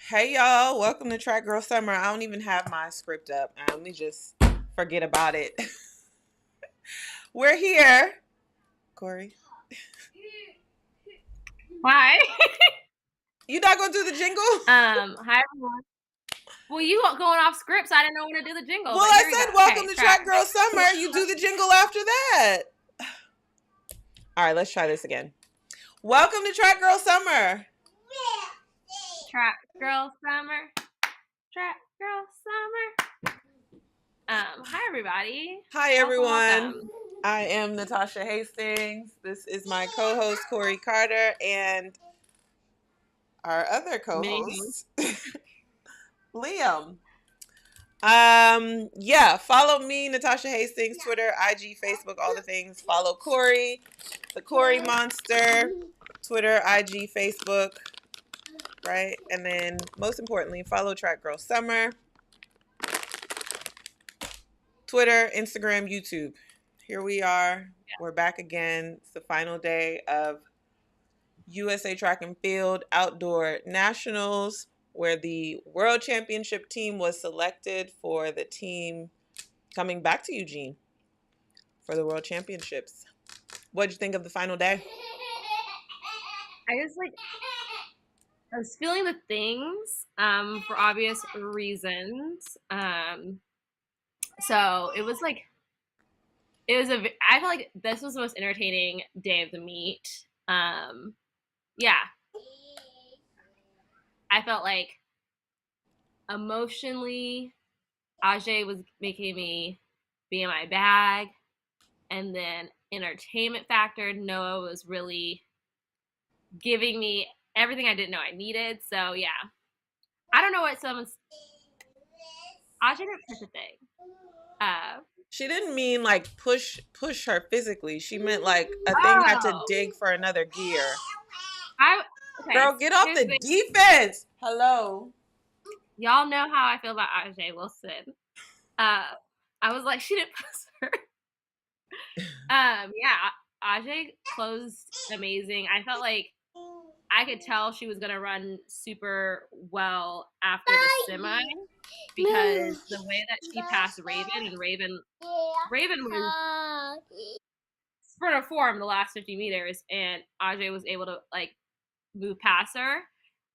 Hey y'all, welcome to Track Girl Summer. I don't even have my script up. Let me just forget about it. We're here. Kori. Hi. You not gonna do the jingle? Hi everyone. Well, you going off script, so I didn't know when to do the jingle. Well, But I here we said go. welcome Okay, to Track Girl Summer. You do the jingle after that. All right, let's try this again. Welcome to Track Girl Summer. Track Girl Summer. Track Girl Summer. Hi everybody. Hi everyone. Welcome. I am Natasha Hastings. This is my co-host Kori Carter and our other co-host Liam. Follow me, Natasha Hastings, Twitter, IG, Facebook, all the things. Follow Kori, the Kori Monster, Twitter, IG, Facebook, right? And then most importantly, follow Track Girl Summer, Twitter, Instagram, YouTube. Here we are. We're back again. It's the final day of USA Track and Field Outdoor Nationals, where the World Championship team was selected for the team coming back to Eugene for the World Championships. What'd you think of the final day? I was feeling the things, for obvious reasons. So it was I felt like this was the most entertaining day of the meet. Yeah, I felt like emotionally, Ajay was making me be in my bag. And then entertainment factor, Noah was really giving me everything I didn't know I needed. So yeah, I don't know what someone's Ajay didn't push a thing. She didn't mean like push her physically. She meant like a thing had to dig for another gear. Girl, get off the defense. Hello. Y'all know how I feel about Ajay Wilson. I was like, she didn't push her. Yeah, Ajay closed amazing. I felt like I could tell she was gonna run super well after the semi because the way that she passed Raven and Raven was sprint form the last 50 meters, and Ajay was able to like move past her.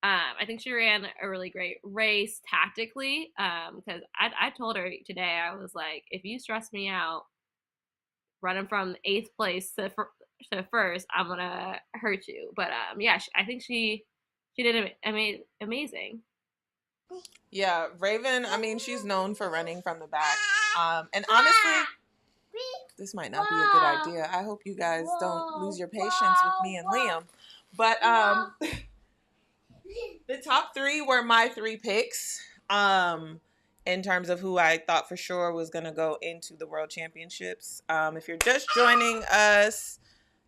I think she ran a really great race tactically because I told her today, I was like, if you stress me out running from 8th place to first, I'm gonna hurt you. But yeah, I think she did amazing. Yeah, Raven, I mean, she's known for running from the back. And honestly, this might not be a good idea. I hope you guys don't lose your patience with me and Liam. But the top three were my three picks in terms of who I thought for sure was going to go into the World Championships. If you're just joining us,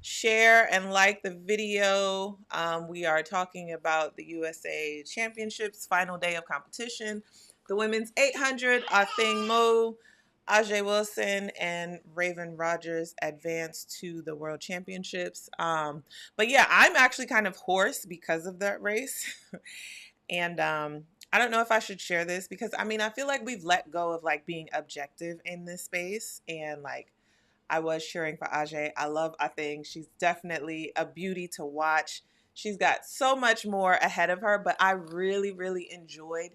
share and like the video. We are talking about the USA Championships final day of competition. The women's 800, Athing Mo, Ajay Wilson, and Raven Rogers advanced to the World Championships. But yeah, I'm actually kind of hoarse because of that race. And I don't know if I should share this because I mean, I feel like we've let go of like being objective in this space. And like, I was cheering for Ajay. I love Athing. She's definitely a beauty to watch. She's got so much more ahead of her, but I really, really enjoyed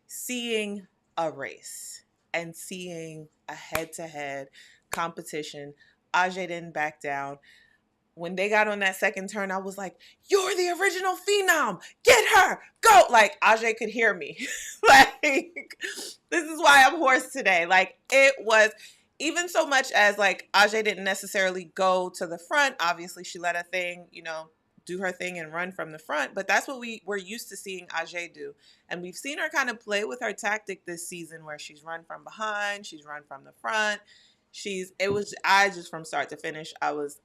seeing a race and seeing a head-to-head competition. Ajay didn't back down. When they got on that second turn, I was like, you're the original phenom. Get her. Go. Like, Ajay could hear me. Like, this is why I'm hoarse today. Like, it was even so much as, like, Ajay didn't necessarily go to the front. Obviously, she let a thing, do her thing and run from the front. But that's what we're used to seeing Ajay do. And we've seen her kind of play with her tactic this season where she's run from behind, she's run from the front. I just from start to finish, I was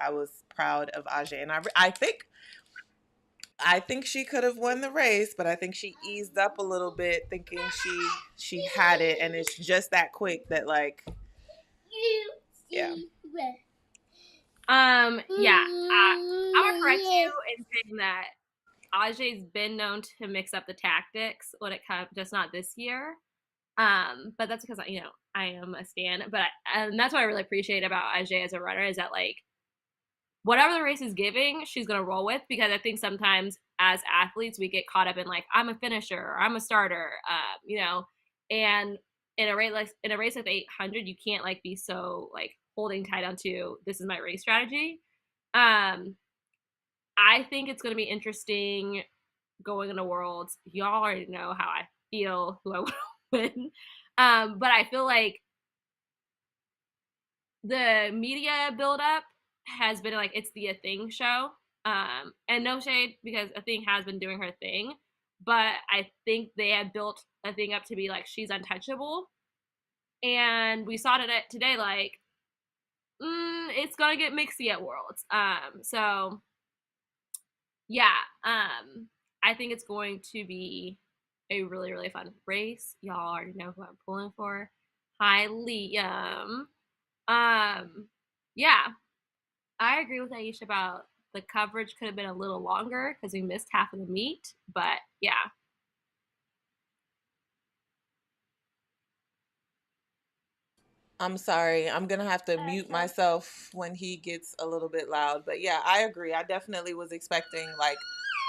proud of Ajay, and I think she could have won the race, but I think she eased up a little bit, thinking she had it, and it's just that quick that like, yeah. Yeah, I would correct you in saying that Ajay's been known to mix up the tactics when it comes, just not this year. But that's because I am a stan. And that's what I really appreciate about Ajay as a runner is that like whatever the race is giving, she's gonna roll with because I think sometimes as athletes we get caught up in like I'm a finisher or I'm a starter, and in a race like the 800, you can't like be so like holding tight onto this is my race strategy. Um, I think it's gonna be interesting going into Worlds. Y'all already know how I feel, who I want to win. But I feel like the media buildup has been like it's the A Thing show. And no shade because A Thing has been doing her thing, but I think they had built A Thing up to be like she's untouchable, and we saw it today like it's gonna get mixy at Worlds. So yeah, I think it's going to be a really really fun race. Y'all already know who I'm pulling for. Hi, Liam. Um, yeah, I agree with Aisha about the coverage could have been a little longer because we missed half of the meet. But yeah, I'm sorry. I'm going to have to mute myself when he gets a little bit loud. But yeah, I agree. I definitely was expecting like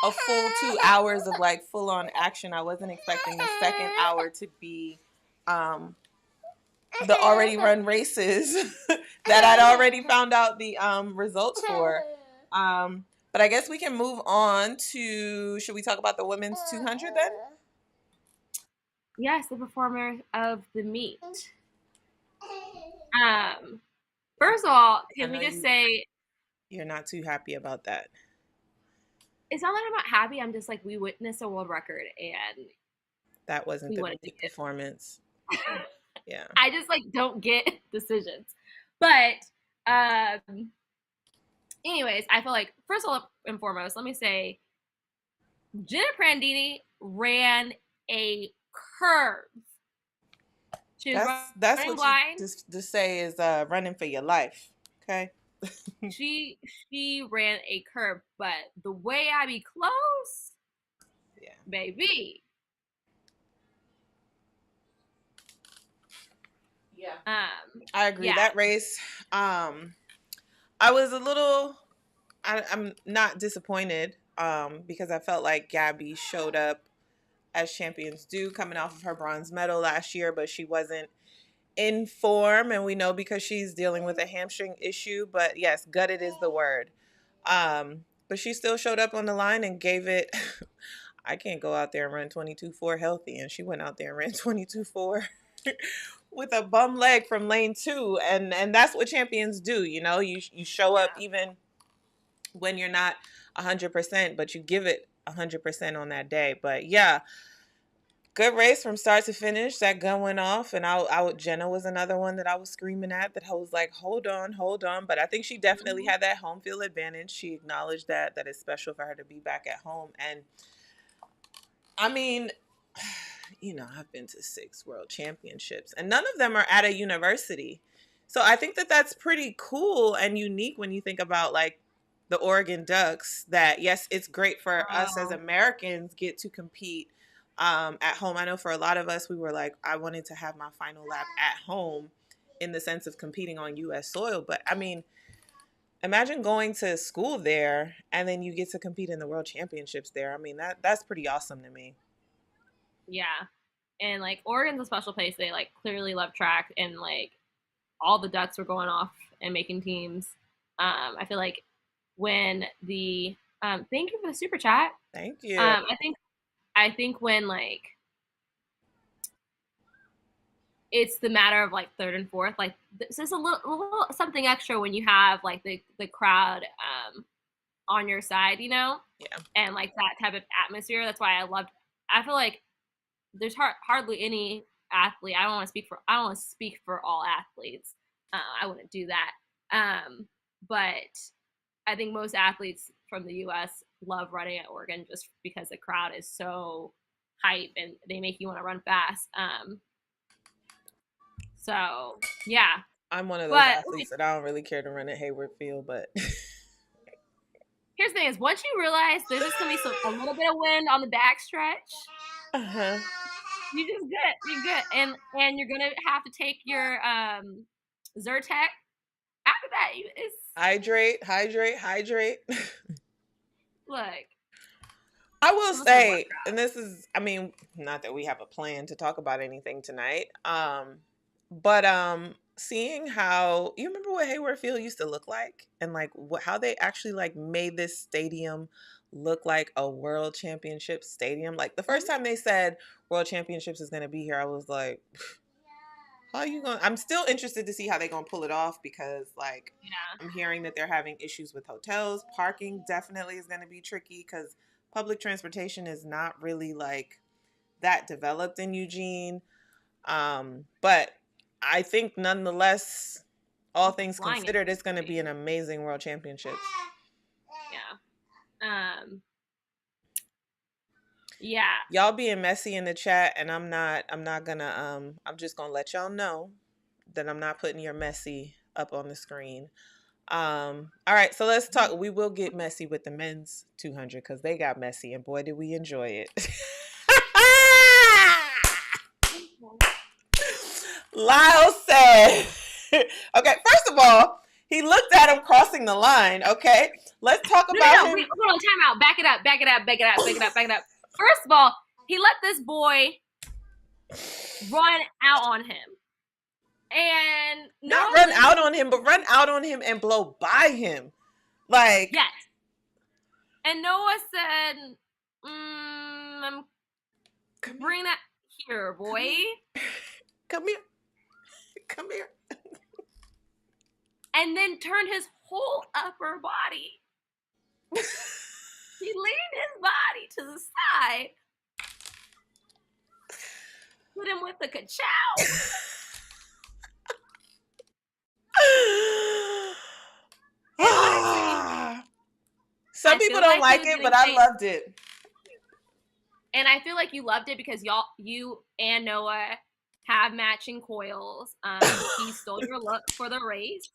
a full 2 hours of like full on action. I wasn't expecting the second hour to be um, the already run races that I'd already found out the results for. But I guess we can move on to, should we talk about the women's 200 then? yes, the performer of the meet. Um, First of all, I can know we just say you're not too happy about that. it's not that I'm not happy. I'm just like we witnessed a world record and That wasn't we the wanted to meet performance. get. Yeah. I just like don't get decisions, but um, anyways, I feel like first of all and foremost, let me say Jenna Prandini ran a curve. She was That's running what you blind. just say is running for your life. Okay. She ran a curve, but the way I be close, Yeah. baby. Yeah. Um, I agree. yeah, That race, I was a little I'm not disappointed because I felt like Gabby showed up as champions do coming off of her bronze medal last year, but she wasn't in form, and we know because she's dealing with a hamstring issue. But yes, gutted is the word. But she still showed up on the line and gave it. I can't go out there and run 22.4 healthy, and she went out there and ran 22.4 with a bum leg from lane 2, and that's what champions do. You show up even when you're not 100%, but you give it 100% on that day. But yeah, good race from start to finish. That gun went off, and Jenna was another one that I was screaming at. That I was like, hold on, hold on. But I think she definitely had that home field advantage. She acknowledged that it's special for her to be back at home. And I mean, I've been to 6 world championships, and none of them are at a university. So I think that that's pretty cool and unique when you think about like the Oregon Ducks. That yes, it's great for us as oh, Americans get to compete at home. I know for a lot of us, we were like, I wanted to have my final lap at home in the sense of competing on U.S. soil. But I mean, imagine going to school there and then you get to compete in the world championships there. I mean, that's pretty awesome to me. yeah. And like Oregon's a special place. They like clearly love track, and like all the Ducks were going off and making teams. I feel like when the thank you for the super chat. Thank you. I think when like it's the matter of like third and fourth, like it's just a little something extra when you have like the crowd on your side, Yeah. and like that type of atmosphere. That's why I loved. I feel like there's hardly any athlete. I don't want to speak for all athletes. I wouldn't do that. But I think most athletes from the U.S. love running at Oregon just because the crowd is so hype and they make you want to run fast. So yeah, I'm one of those but athletes that I don't really care to run at Hayward Field, but Here's the thing: is once you realize there's just gonna be a little bit of wind on the backstretch, Uh-huh. you just good. You're good, and you're gonna have to take your Zyrtec. After that, it's Hydrate, hydrate, hydrate. look. I will Unless you're working say, and this is, I mean, not that we have a plan to talk about anything tonight, but seeing how you remember what Hayward Field used to look like, and like how they actually like made this stadium look like a World Championship stadium. Like the first time they said World Championships is going to be here, I was like, how are you going? I'm still interested to see how they're going to pull it off because like yeah, I'm hearing that they're having issues with hotels. Parking definitely is going to be tricky because public transportation is not really like that developed in Eugene. But I think nonetheless, all things flying considered, it's going to be an amazing World Championships. yeah, yeah. Y'all being messy in the chat, and I'm not gonna I'm just gonna let y'all know that I'm not putting your messy up on the screen. All right, so let's talk. We will get messy with the men's 200 because they got messy, and boy, did we enjoy it. Lyle said, okay, first of all, he looked at him crossing the line. Okay, let's talk about him. Wait, hold on, time out. Back it up. First of all, he let this boy run out on him. And not run out on him, but run out on him and blow by him. Like, yes. And Noah said, bring that here, boy. Come here. Come here. And then turned his whole upper body. He leaned his body to the side. Put him with the ka-chow. Some people don't like it, but I loved it. And I feel like you loved it because you and Noah have matching coils. He stole your look for the race.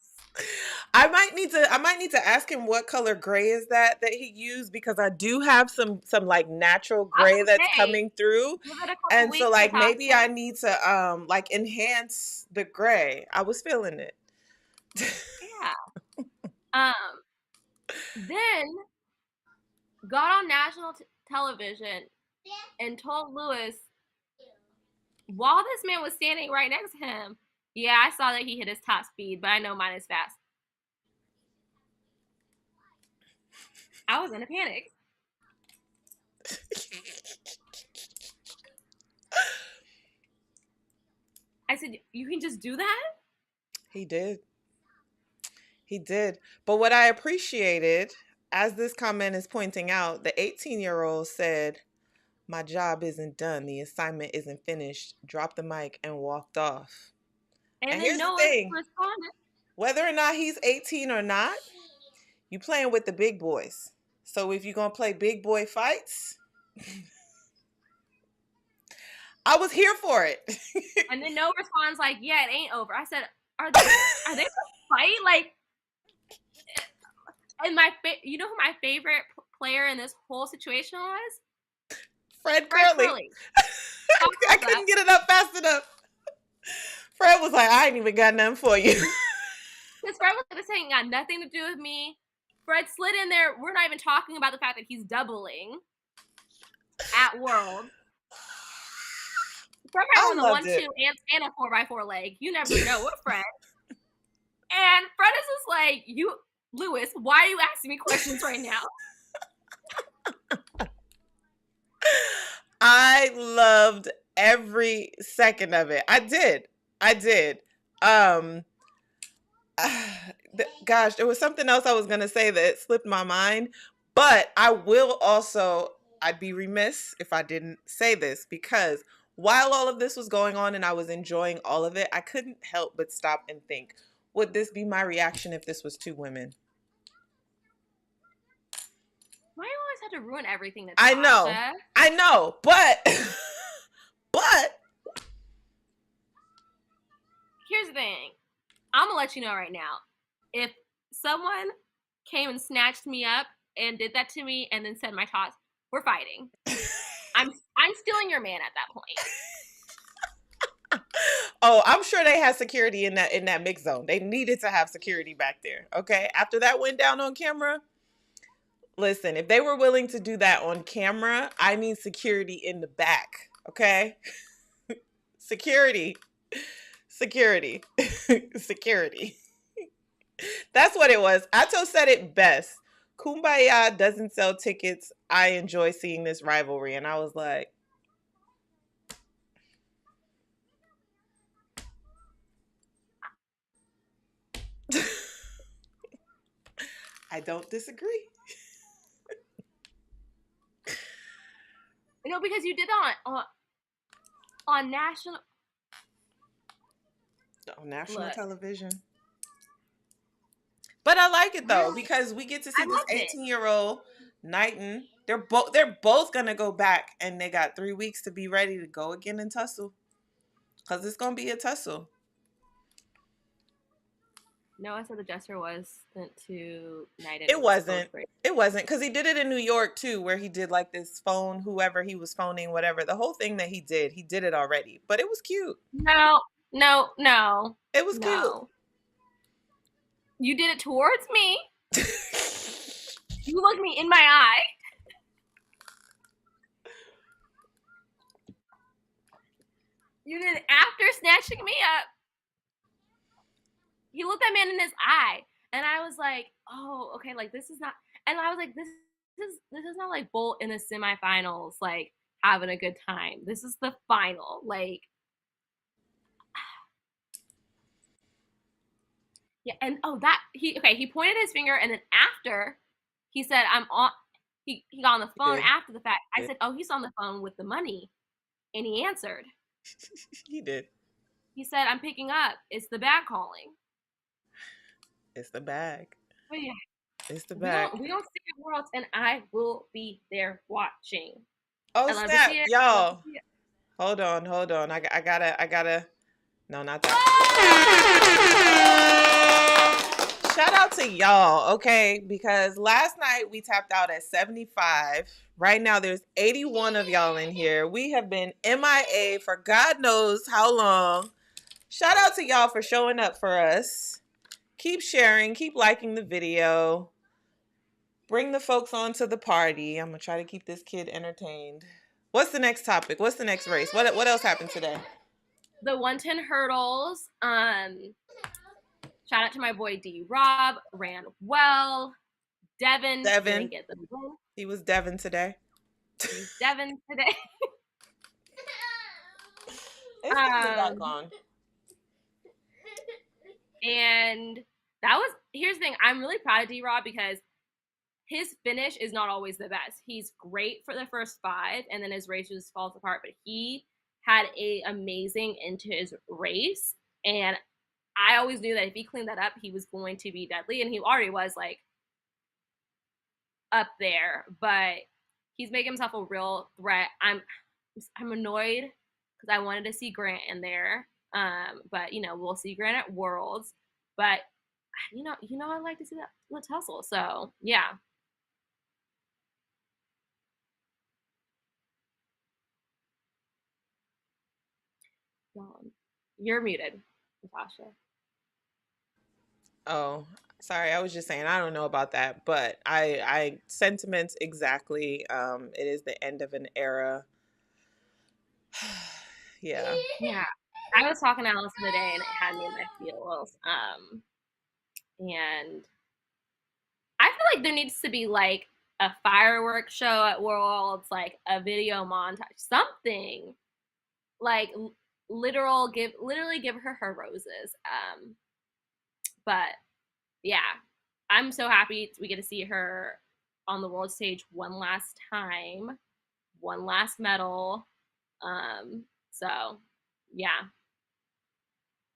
I might need to ask him what color gray is that he used because I do have some like natural gray that's coming through. And so like maybe I need to like enhance the gray. I was feeling it. Yeah. Then got on national television and told Lewis while this man was standing right next to him, yeah, I saw that he hit his top speed, but I know mine is fast. I was in a panic. I said, you can just do that? He did. He did. But what I appreciated, as this comment is pointing out, the 18-year-old said, my job isn't done. The assignment isn't finished. Dropped the mic and walked off. And here's the thing. Responded. Whether or not he's 18 or not, you playing with the big boys. So if you're going to play big boy fights, I was here for it. And then Noah responds like, yeah, it ain't over. I said, are they going to fight? Like, and you know who my favorite player in this whole situation was? Fred Curley. I couldn't get it up fast enough. Fred was like, I ain't even got nothing for you. Because Fred was saying got nothing to do with me. Fred slid in there. We're not even talking about the fact that he's doubling at World. Fred on the 1-2 and a 4x4 leg. You never know with Fred. And Fred is just like, Lewis, why are you asking me questions right now? I loved every second of it. I did. Gosh, there was something else I was going to say that slipped my mind, but I'd be remiss if I didn't say this because while all of this was going on and I was enjoying all of it, I couldn't help but stop and think, would this be my reaction if this was two women? Why do you always have to ruin everything, Natasha? I know, but here's the thing. I'm gonna let you know right now. If someone came and snatched me up and did that to me and then said my toss, we're fighting. I'm stealing your man at that point. Oh, I'm sure they had security in that mix zone. They needed to have security back there. Okay. After that went down on camera, listen, if they were willing to do that on camera, I mean security in the back. Okay. Security. Security. Security. That's what it was. Ato said it best. Kumbaya doesn't sell tickets. I enjoy seeing this rivalry. And I was like, I don't disagree. No, because you did that on national National look. television. But I like it though, Really? because we get to see I this loved it. 18-year-old Knighton. They're both gonna go back, and they got 3 weeks to be ready to go again and tussle. Cause it's gonna be a tussle. No, I said the gesture was sent to United. It It was wasn't. both great. It wasn't, because he did it in New York too, where he did like this phone, whoever he was phoning, whatever. The whole thing that he did it already. But it was cute. No, no, no, It was cute. no. You did it towards me. You looked me in my eye. You did it after snatching me up. He looked that man in his eye, and I was like, "Oh, okay. Like this is not." And I was like, "This is not like Bolt in the semifinals, like having a good time. This is the final. Like, yeah." And he pointed his finger, and then after he said, "I'm on." He got on the phone He after the fact. I did. said, "Oh, he's on the phone with the money," and he answered. He did. He said, "I'm picking up. It's the bag calling." It's the bag. Oh yeah, It's the bag. we don't see it Worlds, and I will be there watching. Oh I love to snap, see it. I love to y'all. see it. Hold on. I gotta. No, not that. Shout out to y'all, okay? Because last night we tapped out at 75. Right now there's 81 of y'all in here. We have been MIA for God knows how long. Shout out to y'all for showing up for us. Keep sharing, keep liking the video. Bring the folks on to the party. I'm gonna try to keep this kid entertained. What's the next topic? What's the next race? What else happened today? The 110 hurdles. Shout out to my boy D Rob, ran well. Devin didn't get the win. He was Devin today. He's Devin today. It's back on. And that was, here's the thing, I'm really proud of D Rob because his finish is not always the best. He's great for the first 5, and then his race just falls apart. But he had a amazing into his race, and I always knew that if he cleaned that up, he was going to be deadly, and he already was like up there. But he's making himself a real threat. I'm annoyed because I wanted to see Grant in there, but we'll see Grant at Worlds. But I like to see that let's hustle. So yeah. You're muted, Natasha. Oh, sorry. I was just saying I don't know about that, but I sentiments exactly. It is the end of an era. Yeah. Yeah. I was talking to Allison today, and it had me in my feels. And I feel like there needs to be like a fireworks show at Worlds, like a video montage, something like literally give her roses. But yeah, I'm so happy we get to see her on the world stage one last time, one last medal. So yeah.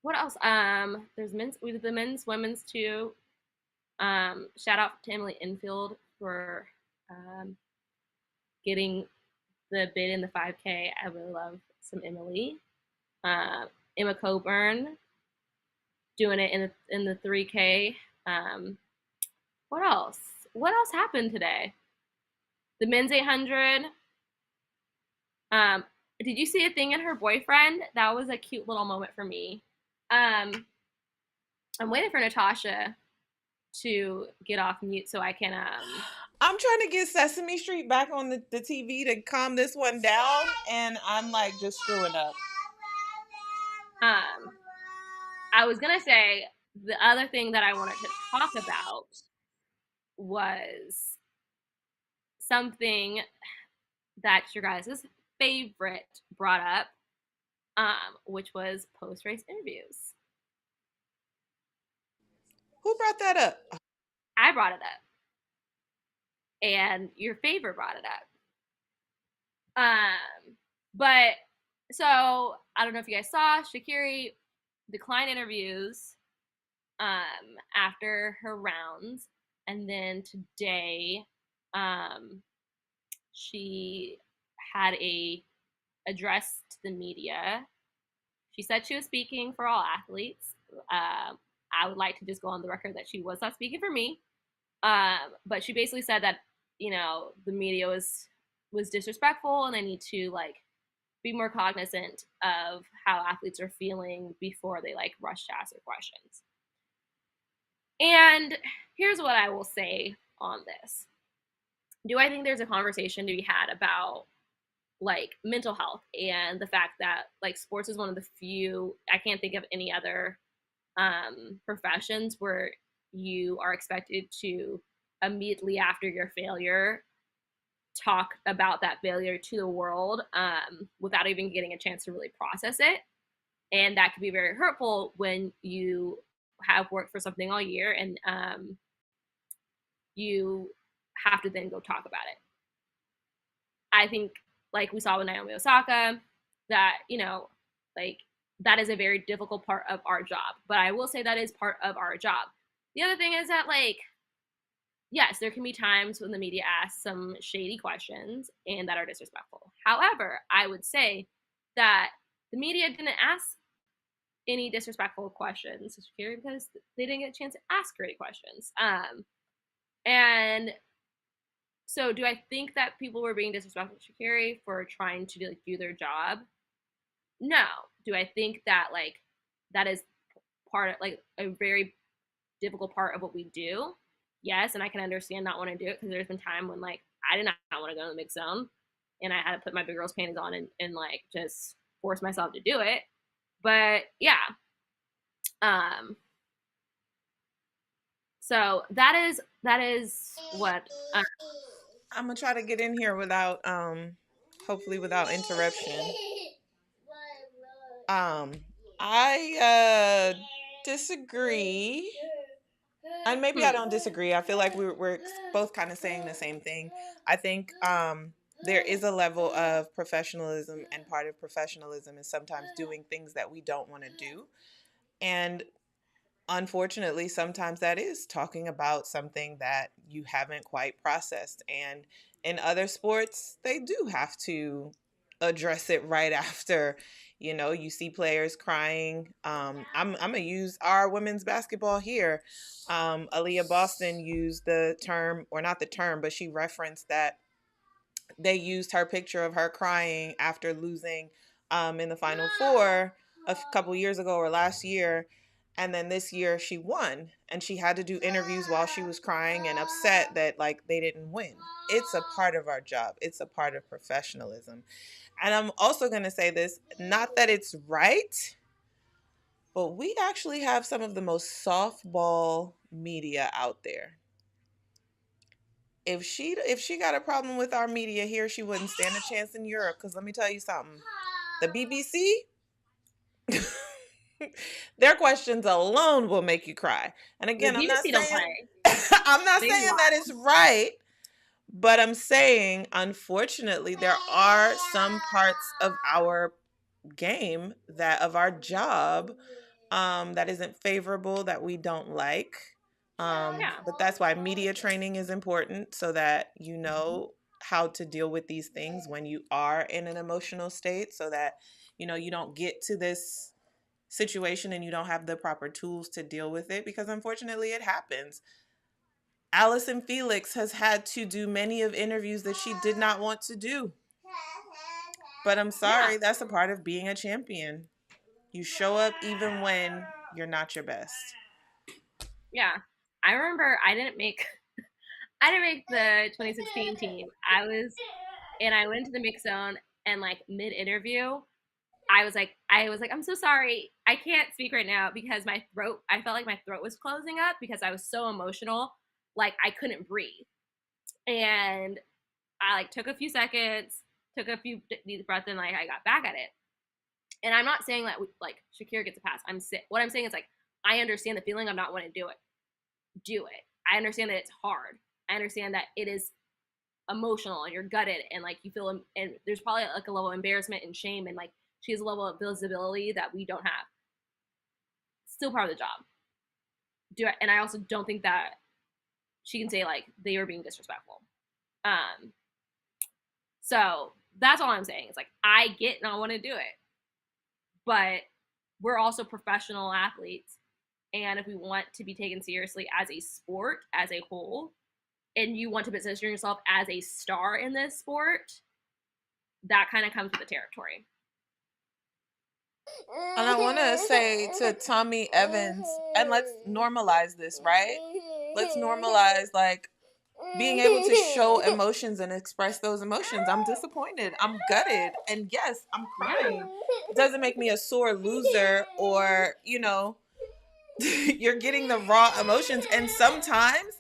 What else? There's men's, we did the men's, women's too. Shout out to Emily Infield for getting the bid in the 5K. I really love some Emily. Emma Coburn doing it in the 3K. What else? what else happened today? The men's 800. Um, did you see a thing in her boyfriend? That was a cute little moment for me. Um, I'm waiting for Natasha to get off mute so I can I'm trying to get Sesame Street back on the TV to calm this one down, and I'm like just screwing up. um I was gonna say the other thing that I wanted to talk about was something that your guys' favorite brought up, which was post race interviews. Who brought that up? I brought it up, and your favorite brought it up. But so I don't know if you guys saw Sha'Carri decline interviews after her rounds, and then today she had a address to the media. She said she was speaking for all athletes. I would like to just go on the record that she was not speaking for me. But she basically said that the media was disrespectful, and they need to like be more cognizant of how athletes are feeling before they like rush to ask their questions. And here's what I will say on this. Do I think there's a conversation to be had about like mental health and the fact that like sports is one of the few, I can't think of any other professions where you are expected to immediately after your failure talk about that failure to the world without even getting a chance to really process it. And that can be very hurtful when you have worked for something all year and you have to then go talk about it. I think, like we saw with Naomi Osaka, that, like that is a very difficult part of our job. But I will say that is part of our job. The other thing is that, like, yes, there can be times when the media asks some shady questions and that are disrespectful. However, I would say that the media didn't ask any disrespectful questions because they didn't get a chance to ask her any questions. And so do I think that people were being disrespectful to Sha'Carri for trying to like do their job? No. Do I think that like that is part of like a very difficult part of what we do? Yes, and I can understand not wanting to do it because there's been time when like I did not want to go in the mix zone and I had to put my big girl's panties on and like just force myself to do it. But yeah. So that is what I'm gonna try to get in here without hopefully without interruption. Um I disagree. And maybe I don't disagree. I feel like we're both kind of saying the same thing. I think there is a level of professionalism, and part of professionalism is sometimes doing things that we don't want to do. And unfortunately, sometimes that is talking about something that you haven't quite processed. And in other sports, they do have to address it right after. You see players crying. I'm gonna use our women's basketball here. Aaliyah Boston used the term, or not the term, but she referenced that they used her picture of her crying after losing in the Final Four a couple years ago or last year. And then this year she won, and she had to do interviews while she was crying and upset that like they didn't win. It's a part of our job. It's a part of professionalism. And I'm also going to say this, not that it's right, but we actually have some of the most softball media out there. If she got a problem with our media here, she wouldn't stand a chance in Europe. Because let me tell you something, the BBC, their questions alone will make you cry. And the again, I'm not BBC don't saying play. I'm not They saying that watch. it's right, but I'm saying unfortunately there are some parts of our game, that of our job, that isn't favorable, that we don't like. Yeah. But that's why media training is important, so that you know how to deal with these things when you are in an emotional state, so that you don't get to this situation and you don't have the proper tools to deal with it, because unfortunately it happens. Allison Felix has had to do many of interviews that she did not want to do. But I'm Yeah. sorry, that's a part of being a champion. You show up even when you're not your best. Yeah. I remember I didn't make the 2016 team. I went to the mix zone and like mid interview, I was like, I'm so sorry. I can't speak right now because I felt like my throat was closing up because I was so emotional. Like I couldn't breathe. And I like took a few seconds, took a few deep breaths, and like I got back at it. And I'm not saying that like Shakira gets a pass. What I'm saying is like I understand the feeling of not wanting to do it. Do it. I understand that it's hard. I understand that it is emotional and you're gutted and like you feel and there's probably like a level of embarrassment and shame and like she has a level of visibility that we don't have. Still part of the job. And I also don't think that she can say like they were being disrespectful. Um, so that's all I'm saying. It's like I get and I want to do it, but we're also professional athletes, and if we want to be taken seriously as a sport as a whole, and you want to position yourself as a star in this sport, that kind of comes with the territory. And I want to say to Tommy Evans, and let's normalize this, right? Let's normalize like being able to show emotions and express those emotions. I'm disappointed. I'm gutted. And yes, I'm crying. It doesn't make me a sore loser or, you're getting the raw emotions. And sometimes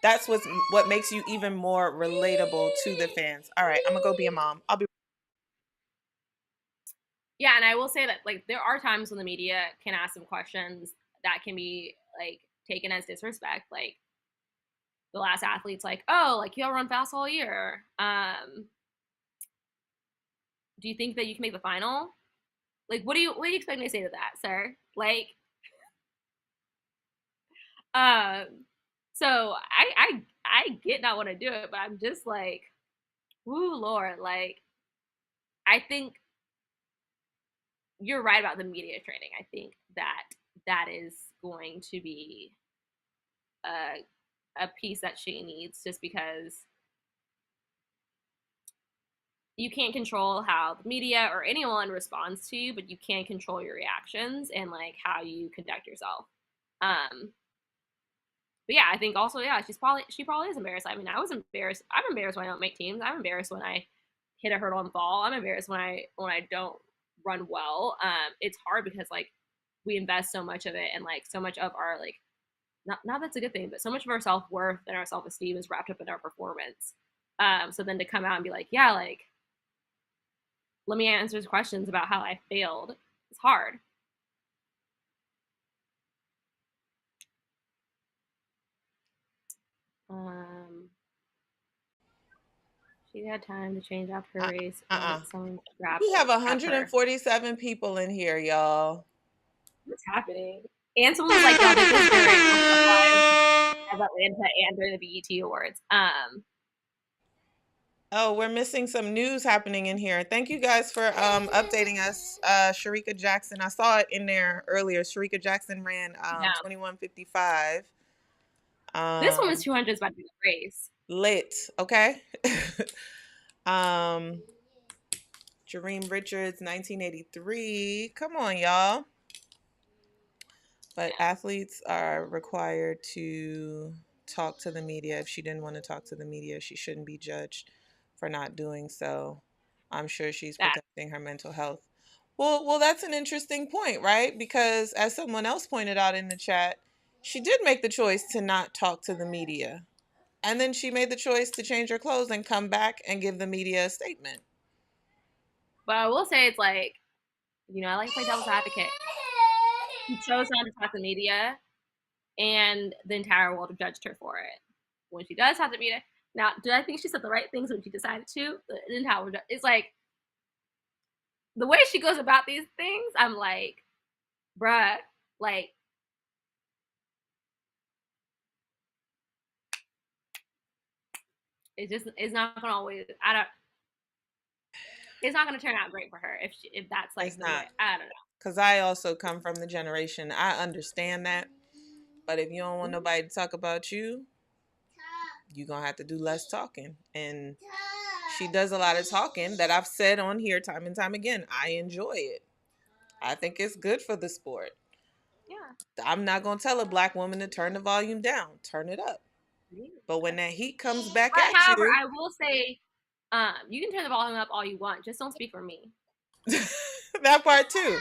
that's what makes you even more relatable to the fans. All right, I'm going to go be a mom. I'll be. Yeah, and I will say that like there are times when the media can ask some questions that can be like taken as disrespect. Like the last athlete's like, "Oh, like y'all run fast all year. Do you think that you can make the final? Like, what do you expect me to say to that, sir? Like, um, so I get not want to do it, but I'm just like, woo, Lord, like I think you're right about the media training. I think that that is going to be a piece that she needs just because you can't control how the media or anyone responds to you, but you can control your reactions and like how you conduct yourself. Um, but yeah, I think also yeah, she probably is embarrassed. I mean, I was embarrassed. I'm embarrassed when I don't make teams. I'm embarrassed when I hit a hurdle and fall. I'm embarrassed when I don't run well. It's hard because like we invest so much of it and like so much of our like not that's a good thing, but so much of our self worth and our self esteem is wrapped up in our performance. So then to come out and be like, yeah, like let me answer questions about how I failed. It's hard. Um, she had time to change out her race, Uh-uh. but someone grabbed We have her. 147 people in here, y'all. What's happening? And someone was like, y'all did this during of Atlanta and during the BET Awards. Oh, we're missing some news happening in here. Thank you guys for updating us. Sharika Jackson, I saw it in there earlier. Sharika Jackson ran Yeah. 21:55. This woman's 200 is about to be the race. Lit, okay? um, Jareem Richards, 1983. Come on, y'all. But athletes are required to talk to the media. If she didn't want to talk to the media, she shouldn't be judged for not doing so. I'm sure she's That. protecting her mental health. Well, that's an interesting point, right? Because as someone else pointed out in the chat, she did make the choice to not talk to the media. And then she made the choice to change her clothes and come back and give the media a statement. But I will say it's like, I like to play devil's advocate. She chose not to talk to the media, and the entire world judged her for it. When she does talk to the media, now, do I think she said the right things when she decided to? The entire world, it's like the way she goes about these things. I'm like, bruh, like it's not gonna always. I don't. It's not gonna turn out great for her if that's It's like the way. not. I don't know. Because I also come from the generation. I understand that. But if you don't want nobody to talk about you, you're going to have to do less talking. And she does a lot of talking that I've said on here time and time again. I enjoy it. I think it's good for the sport. Yeah. I'm not going to tell a black woman to turn the volume down. Turn it up. But when that heat comes back But at however, you, I will say, you can turn the volume up all you want. Just don't speak for me. that part too.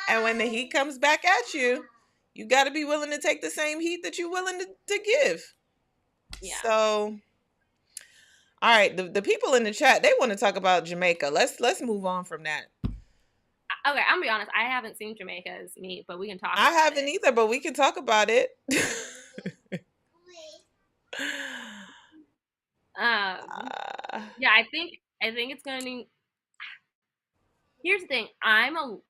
And when the heat comes back at you, you got to be willing to take the same heat that you're willing to give. Yeah. So, all right, the people in the chat, they want to talk about Jamaica. Let's move on from that. Okay, I'm gonna be honest. I haven't seen Jamaica's meet, but we can talk. I haven't either, but we can talk about it. Yeah, I think it's gonna be. Here's the thing. Oh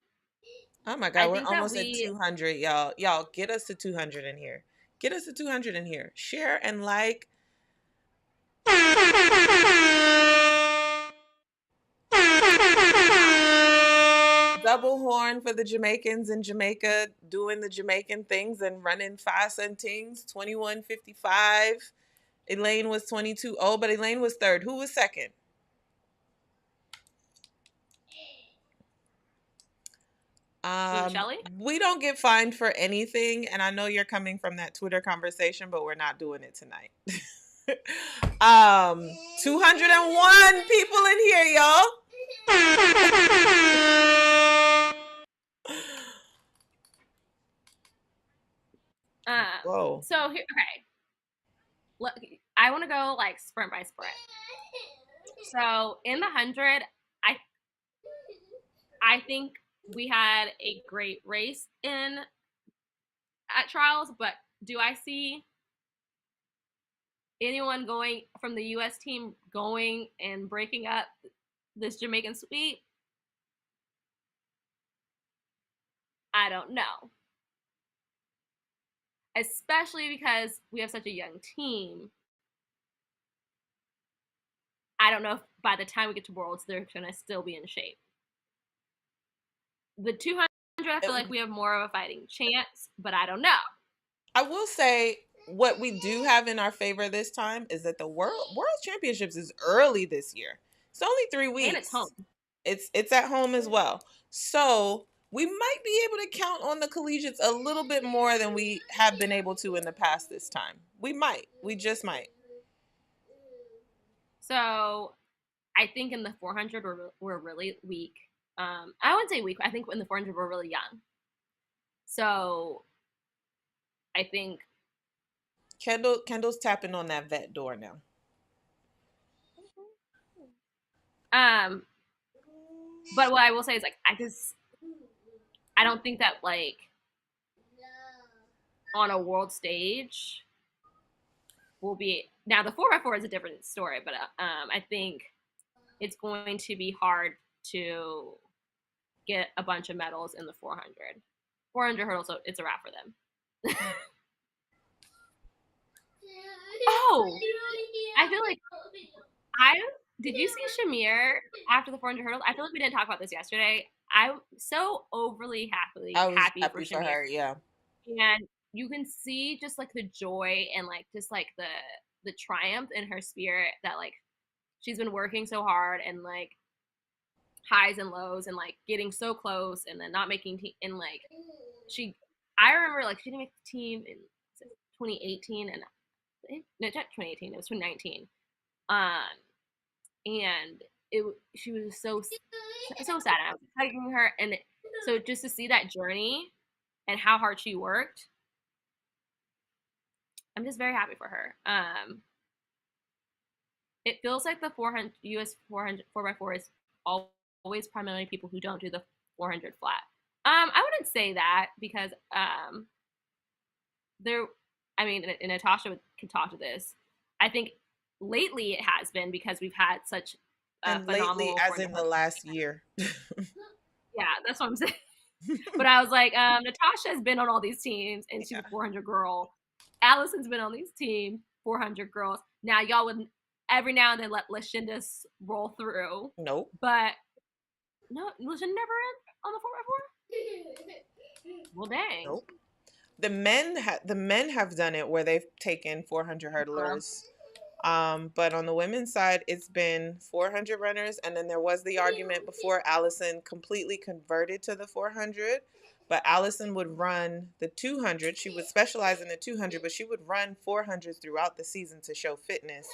my God, I we're think that almost at 200, y'all. Y'all, get us to 200 in here. Get us to 200 in here. Share and like. Double horn for the Jamaicans in Jamaica doing the Jamaican things and running fast and things. 21:55. Elaine was 22. Oh, but Elaine was third. Who was second? Shelly. We don't get fined for anything, and I know you're coming from that Twitter conversation, but we're not doing it tonight. 201 people in here, y'all. Whoa. So here, okay. Look, I want to go like sprint by sprint. So in the 100, I think we had a great race at trials, but do I see anyone going from the U.S. team going and breaking up this Jamaican sweep? I don't know. Especially because we have such a young team. I don't know if by the time we get to Worlds, they're going to still be in shape. The 200, I feel like we have more of a fighting chance, but I don't know. I will say what we do have in our favor this time is that the World Championships is early this year. It's only 3 weeks. And it's home. It's at home as well. So we might be able to count on the collegiates a little bit more than we have been able to in the past this time. We might. We just might. So I think in the 400 we're really weak. I wouldn't say weak. I think in the 400 we're really young. So I think Kendall's tapping on that vet door now. But what I will say is like I don't think that like on a world stage will be now the 4x4 is a different story, but I think it's going to be hard to get a bunch of medals in the 400. 400 hurdles, so it's a wrap for them. Oh, I feel like did you see Shamir after the 400 hurdles? I feel like we didn't talk about this yesterday. I'm so overly happy for Shamir. Her, yeah. And you can see just like the joy and like just like the triumph in her spirit that like she's been working so hard and like highs and lows and like getting so close and then not making and like I remember like she didn't make the team in 2018 and no, not 2018, it was 2019. And she was so sad. I was hugging her, and so just to see that journey and how hard she worked, I'm just very happy for her. It feels like the 400 US 400 4x4 is always primarily people who don't do the 400 flat. I wouldn't say that because and Natasha can talk to this. I think lately it has been because we've had such and lately as in the last year. Yeah, that's what I'm saying. But I was like, Natasha's been on all these teams and she's a 400 girl. Allison's been on these teams, 400 girls. Now y'all would every now and then let Lashinda roll through. Nope. But no, Lashinda never on the 4x4? Well, dang. Nope. The men have done it where they've taken 400 hurdlers But on the women's side, it's been 400 runners, and then there was the argument before Allison completely converted to the 400. But Allison would run the 200. She would specialize in the 200, but she would run 400s throughout the season to show fitness,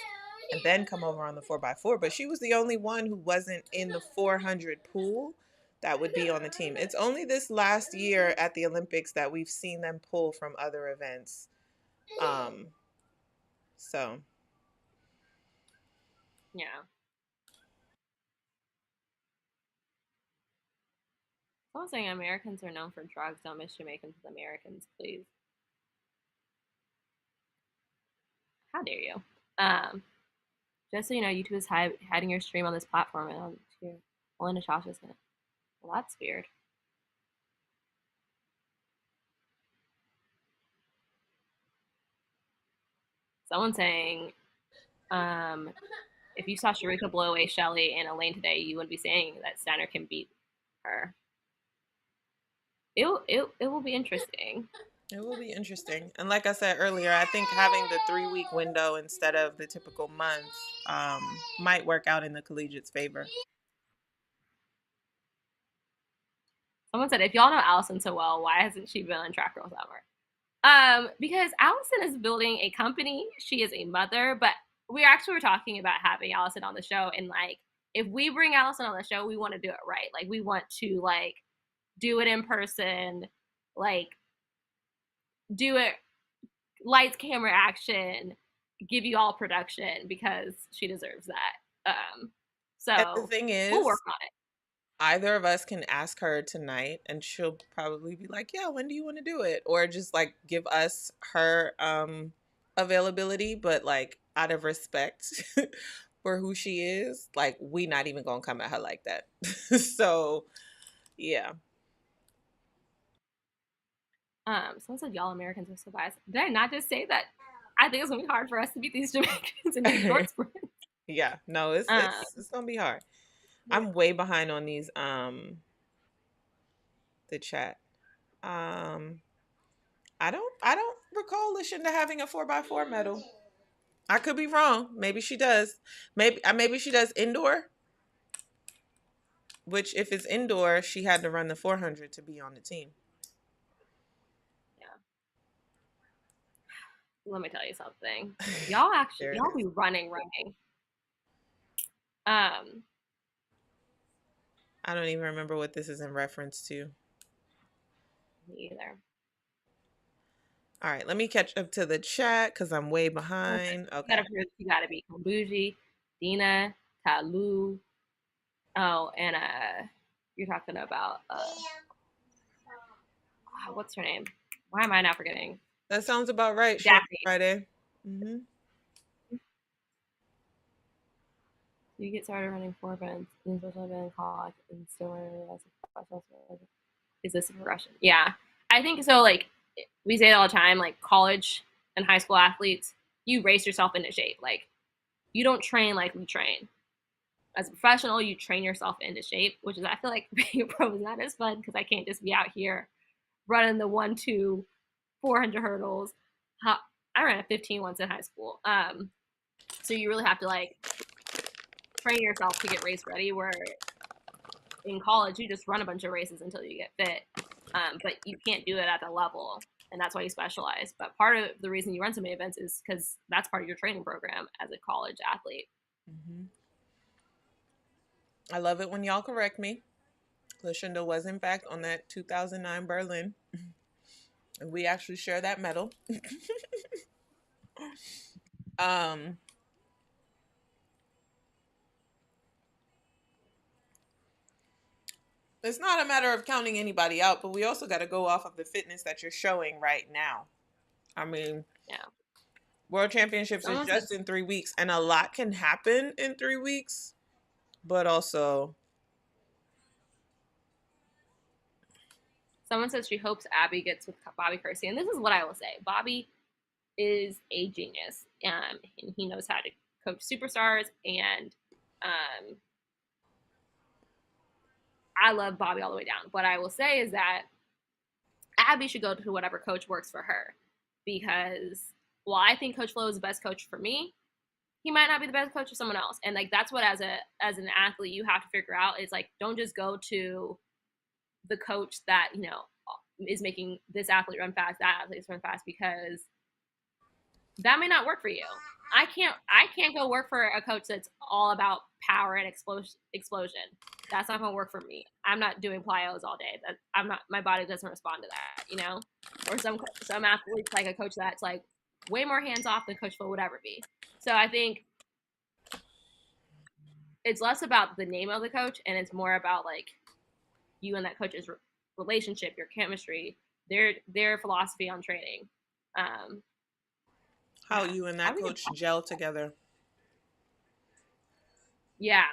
and then come over on the 4x4. But she was the only one who wasn't in the 400 pool that would be on the team. It's only this last year at the Olympics that we've seen them pull from other events. So Yeah. Someone's saying Americans are known for drugs. Don't miss Jamaicans with Americans, please. How dare you? Um, just so you know, YouTube is hiding your stream on this platform and on here. Only Natasha's in it. Well, that's weird. Someone's saying, if you saw Sharika blow away Shelly in a lane today, you wouldn't be saying that Steiner can beat her. It will be interesting. it will be interesting. And like I said earlier, I think having the 3-week window instead of the typical month might work out in the collegiate's favor. Someone said, if y'all know Allison so well, why hasn't she been on Track Girl Summer? Because Allison is building a company. She is a mother, but we actually were talking about having Allison on the show, and like, if we bring Allison on the show, we want to do it right. Like, we want to like do it in person, like do it lights, camera, action, give you all production because she deserves that. So And the thing is, we'll work on it. either of us can ask her tonight and she'll probably be like, yeah, when do you want to do it? Or just like give us her availability, but like out of respect for who she is, like we not even gonna come at her like that. So yeah. Someone said y'all Americans are so biased. Did I not just say that? I think it's gonna be hard for us to beat these Jamaicans in these short sprints. Yeah, no, it's gonna be hard. I'm way behind on these the chat. I don't recall Lashonda having a 4x4 medal. I could be wrong. Maybe she does. Maybe she does indoor. Which if it's indoor, she had to run the 400 to be on the team. Yeah. Let me tell you something. Y'all be running. I don't even remember what this is in reference to. Me either. All right, let me catch up to the chat because I'm way behind. Okay. You gotta be Kambuji, Dina, Talu. Oh, and you're talking about what's her name? Why am I not forgetting? That sounds about right. Daphne. Friday. Mm-hmm. You get started running 4 events, in social event, college, and still running as a professional. Is this a progression? Yeah, I think so. Like we say it all the time, like college and high school athletes, you race yourself into shape. Like you don't train like we train. As a professional, you train yourself into shape, which is I feel like being a pro is not as fun because I can't just be out here running the 1, 2, 400 hurdles. I ran a 15 once in high school. So you really have to like train yourself to get race ready, where in college you just run a bunch of races until you get fit, but you can't do it at the level, and that's why you specialize. But part of the reason you run so many events is because that's part of your training program as a college athlete. Mm-hmm. I love it when y'all correct me. Lashonda was in fact on that 2009 Berlin, and we actually share that medal. It's not a matter of counting anybody out, but we also got to go off of the fitness that you're showing right now. I mean, yeah, World Championships is just in 3 weeks, and a lot can happen in 3 weeks, but also. Someone says she hopes Abby gets with Bobby Kersey, and this is what I will say: Bobby is a genius, and he knows how to coach superstars, and I love Bobby all the way down. What I will say is that Abby should go to whatever coach works for her, because while I think Coach Flo is the best coach for me, he might not be the best coach for someone else. And like that's what as an athlete you have to figure out is like don't just go to the coach that, you know, is making this athlete run fast, that athlete run fast, because that may not work for you. I can't go work for a coach that's all about power and explosion. That's not gonna work for me. I'm not doing plyos all day. That I'm not. My body doesn't respond to that, you know. Or some athletes like a coach that's like way more hands off than Coach Phil would ever be. So I think it's less about the name of the coach and it's more about like you and that coach's relationship, your chemistry, their philosophy on training. Um, How yeah, you and I that think coach gel together. yeah.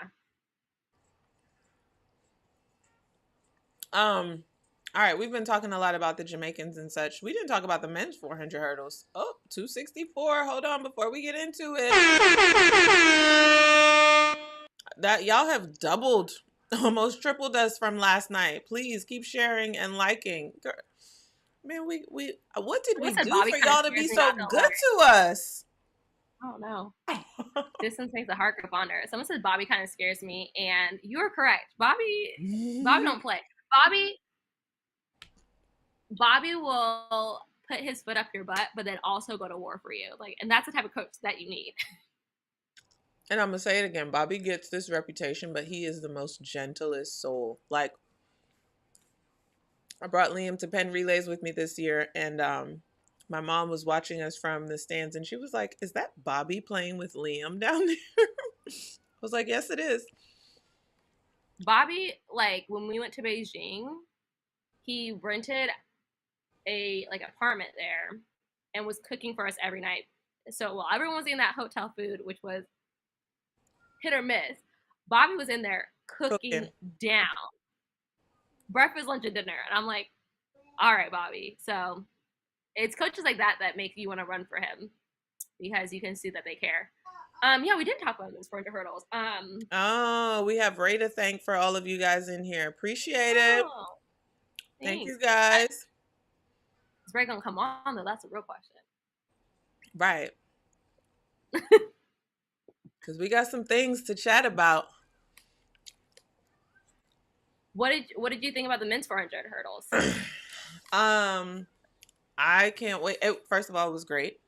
All right, we've been talking a lot about the Jamaicans and such. We didn't talk about the men's 400 hurdles. Oh, 264. Hold on before we get into it. That y'all have doubled, almost tripled us from last night. Please keep sharing and liking. Girl, man, we what did we Someone said do Bobby for kind of y'all to be scares me, so not gonna good lie. to us? I don't know. Distance makes the heart go fonder. Someone said Bobby kind of scares me, and you are correct. Bobby don't play. Bobby, Bobby will put his foot up your butt, but then also go to war for you. Like, and that's the type of coach that you need. And I'm gonna say it again. Bobby gets this reputation, but he is the most gentlest soul. Like, I brought Liam to Penn Relays with me this year, and my mom was watching us from the stands, and she was like, "Is that Bobby playing with Liam down there?" I was like, "Yes, it is." Bobby, like when we went to Beijing, he rented a like apartment there and was cooking for us every night. So while everyone was eating that hotel food, which was hit or miss, Bobby was in there cooking Cooking. down breakfast, lunch, and dinner. And I'm like, all right, Bobby. So it's coaches like that that make you want to run for him because you can see that they care. Yeah, we did talk about those 400 hurdles. Oh, we have Ray to thank for all of you guys in here. Appreciate it. Oh, Thank you thanks. guys. Is Ray gonna come on though? That's a real question. Right. Because we got some things to chat about. What did you think about the men's 400 hurdles? I can't wait. First of all, it was great.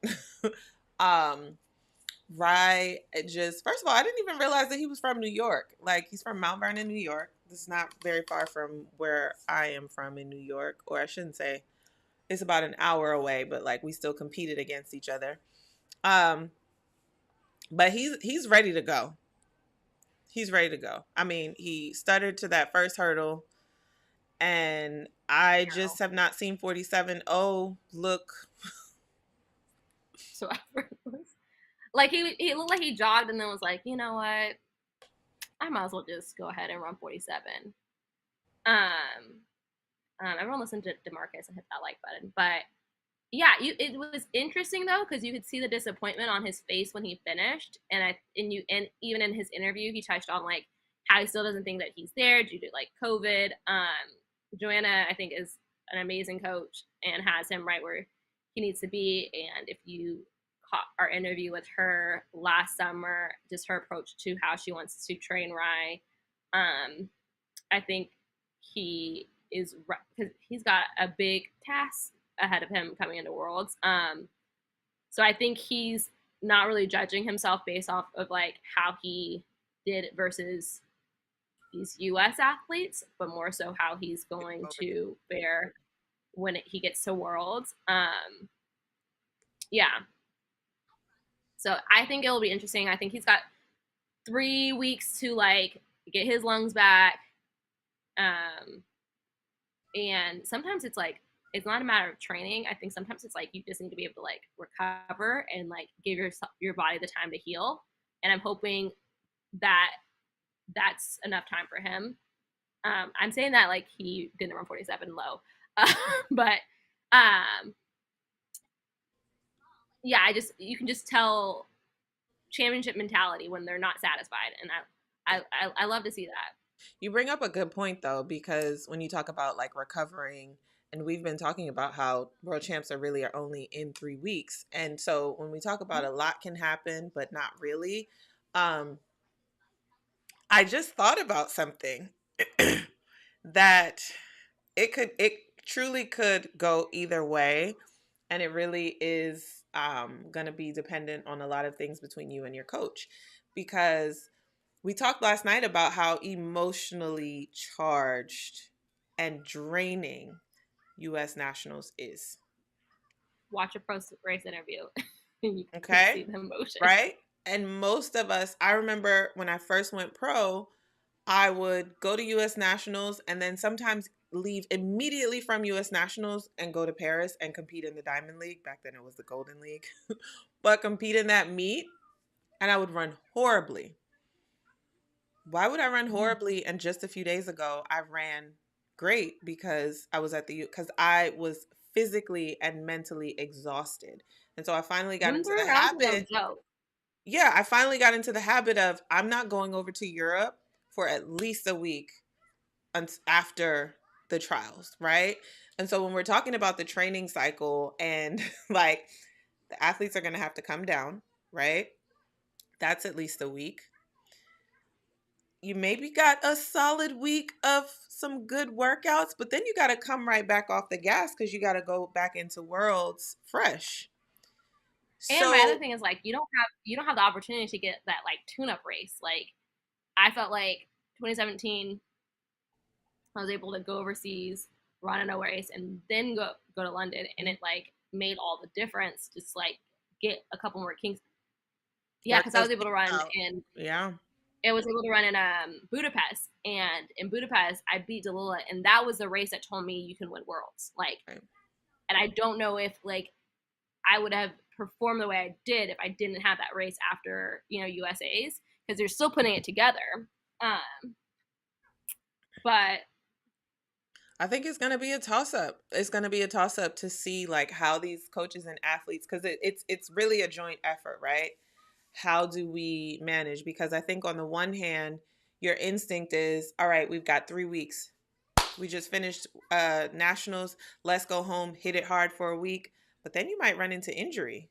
um, Rye, it just first of all, I didn't even realize that he was from New York. Like he's from Mount Vernon, New York. This is not very far from where I am from in New York, or I shouldn't say it's about an hour away, but like we still competed against each other. Um, but he's ready to go. He's ready to go. I mean, he stuttered to that first hurdle, and I just have not seen 47. Oh, look. So like he looked like he jogged and then was like, you know what? I might as well just go ahead and run 47. Everyone listen to Demarcus and hit that like button. But yeah, it was interesting though because you could see the disappointment on his face when he finished, and even in his interview, he touched on like how he still doesn't think that he's there due to like COVID. Joanna, I think, is an amazing coach and has him right where he needs to be. And if you caught our interview with her last summer, just her approach to how she wants to train Rye, I think he is because he's got a big task ahead of him coming into Worlds. So I think he's not really judging himself based off of like how he did versus these U.S. athletes, but more so how he's going to fare when he gets to Worlds. Yeah. So I think it'll be interesting. I think he's got 3 weeks to like get his lungs back. And sometimes it's like it's not a matter of training. I think sometimes it's like you just need to be able to like recover and like give your body the time to heal. And I'm hoping that that's enough time for him. I'm saying that like he didn't run 47 low, but yeah, you can just tell championship mentality when they're not satisfied, and I love to see that. You bring up a good point though, because when you talk about like recovering And we've been talking about how world champs are only in 3 weeks. And so when we talk about a lot can happen, but not really, I just thought about something that it truly could go either way. And it really is going to be dependent on a lot of things between you and your coach. Because we talked last night about how emotionally charged and draining US Nationals is. Watch a pro race interview and you can Okay? see the emotion. Right? And most of us, I remember when I first went pro, I would go to US Nationals and then sometimes leave immediately from US Nationals and go to Paris and compete in the Diamond League. Back then it was the Golden League. But compete in that meet and I would run horribly. Why would I run horribly? And just a few days ago, I ran great because I was because I was physically and mentally exhausted. And so I finally got Them into the 3 rounds are no habit. joke. Yeah, I finally got into the habit of I'm not going over to Europe for at least a week after the trials, right? And so when we're talking about the training cycle and like the athletes are going to have to come down, right? That's at least a week. You maybe got a solid week of some good workouts, but then you got to come right back off the gas because you got to go back into worlds fresh. And my other So thing is like you don't have the opportunity to get that like tune-up race. Like I felt like 2017 I was able to go overseas, run a race, and then go to London, and it like made all the difference. Just like get a couple more kinks. Yeah, work because I those was able to things run out. in. Yeah. I was able to run in Budapest, and in Budapest I beat Delila, and that was the race that told me you can win worlds. Like, Right. and I don't know if like I would have performed the way I did if I didn't have that race after USA's because they're still putting it together. But I think it's going to be a toss up. It's going to be a toss up to see like how these coaches and athletes, because it's really a joint effort, right? How do we manage? Because I think on the one hand, your instinct is, all right, we've got 3 weeks. We just finished nationals. Let's go home, hit it hard for a week. But then you might run into injury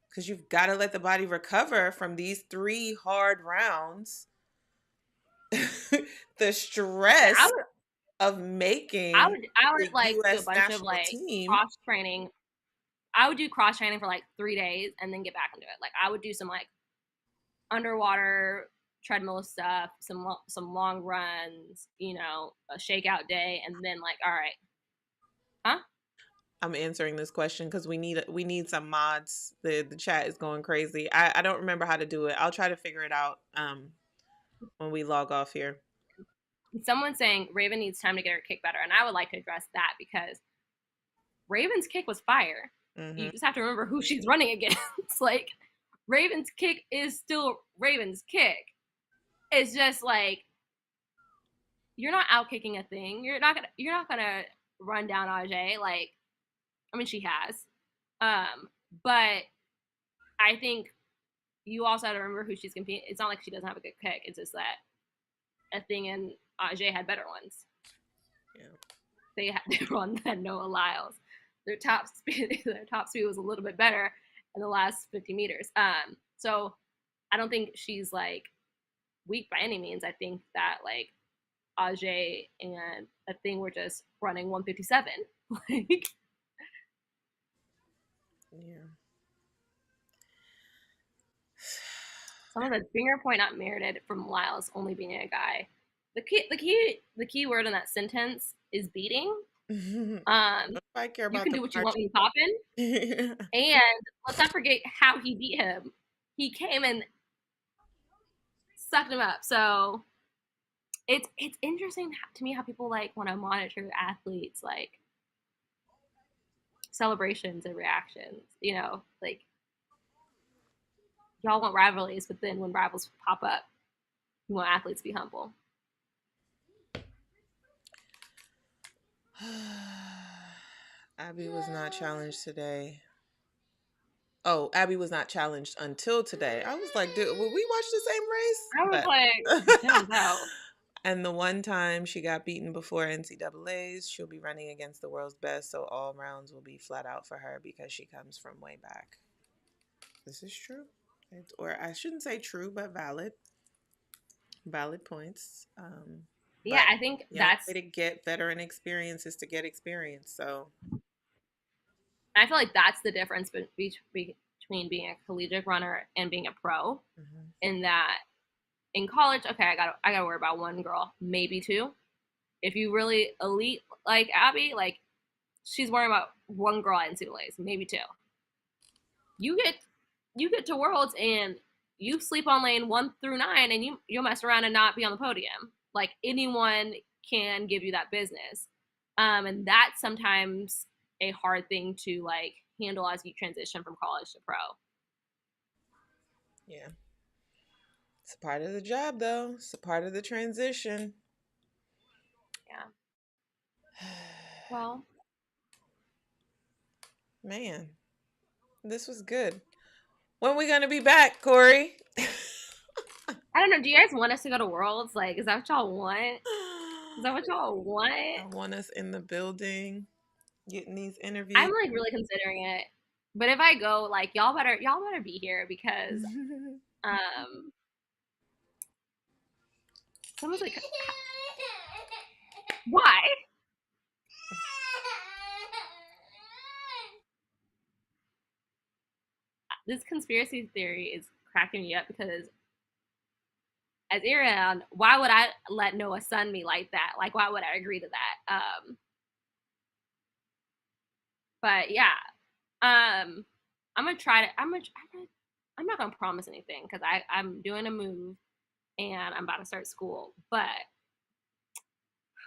because you've got to let the body recover from these 3 hard rounds. The yeah, stress of making I the would like do a U.S. bunch of national like team. cross training. I would do cross training for like 3 days and then get back into it. Like I would do some like underwater treadmill stuff, some long runs, a shakeout day, and then like, all right, huh? I'm answering this question because we need some mods. The chat is going crazy. I don't remember how to do it. I'll try to figure it out when we log off here. Someone's saying Raven needs time to get her kick better, and I would like to address that because Raven's kick was fire. Mm-hmm. You just have to remember who she's running against. Like Raven's kick is still Raven's kick. It's just like you're not out kicking a thing. You're not gonna run down Ajay. Like, I mean, she has. But I think you also have to remember who she's competing. It's not like she doesn't have a good kick. It's just that a thing and Ajay had better ones. Yeah. They had Noah Lyles. Their top speed was a little bit better in the last 50 meters. So I don't think she's like weak by any means. I think that like Ajay and a thing were just running 157. Like, Yeah. someone said finger point not merited from Lyles only being a guy. The key word in that sentence is beating. I care You about can the do what you want march. when you pop in. And let's not forget how he beat him. He came and sucked him up. So it's interesting to me how people like want to monitor athletes like celebrations and reactions. Like y'all want rivalries, but then when rivals pop up, you want athletes to be humble. Abby was not challenged today. Oh, Abby was not challenged until today. I was like, dude, will we watch the same race? I was But like, I don't know. And the one time she got beaten before NCAAs, she'll be running against the world's best, so all rounds will be flat out for her because she comes from way back. This is true. Or I shouldn't say true, but valid. Valid points. Yeah, But I think the only way that's. to get veteran experience is to get experience. So, I feel like that's the difference between being a collegiate runner and being a pro. mhm. In that, in college, okay, I gotta worry about one girl, maybe two. If you really elite like Abby, like she's worrying about one girl at NCAAs, maybe two. You get you get to Worlds and you sleep on lane 1 through 9, and you'll mess around and not be on the podium. Like anyone can give you that business, and that's sometimes a hard thing to like handle as you transition from college to pro. Yeah. It's a part of the job, though. It's a part of the transition. Yeah. Well, Man, this was good. When we gonna be back, Kori? I don't know. Do you guys want us to go to Worlds? Like, is that what y'all want? Is that what y'all want? I want us in the building, getting these I'm interviews. like really considering it. But if I go, like y'all better be here because um someone's like, why? This conspiracy theory is cracking me up because as Ariane, why would I let Noah sun me like that? Like, why would I agree to that? But yeah, I'm gonna try to. I'm not gonna promise anything because I'm doing a move and I'm about to start school. But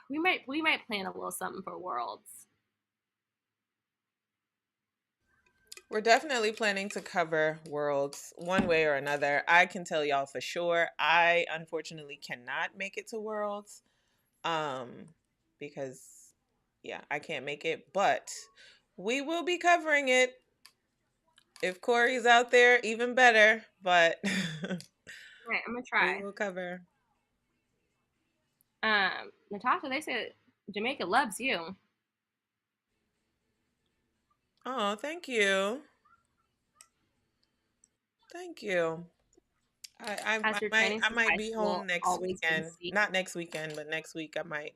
we might plan a little something for Worlds. We're definitely planning to cover Worlds one way or another. I can tell y'all for sure. I unfortunately cannot make it to Worlds, um, because yeah, I can't make it. But we will be covering it. If Kori's out there, even better. But Right, I'm gonna we try. will cover. Natasha, they said Jamaica loves you. Oh, thank you. Thank you. Has your might training I since might high be home school next always been weekend. secret? Not next weekend, but next week I might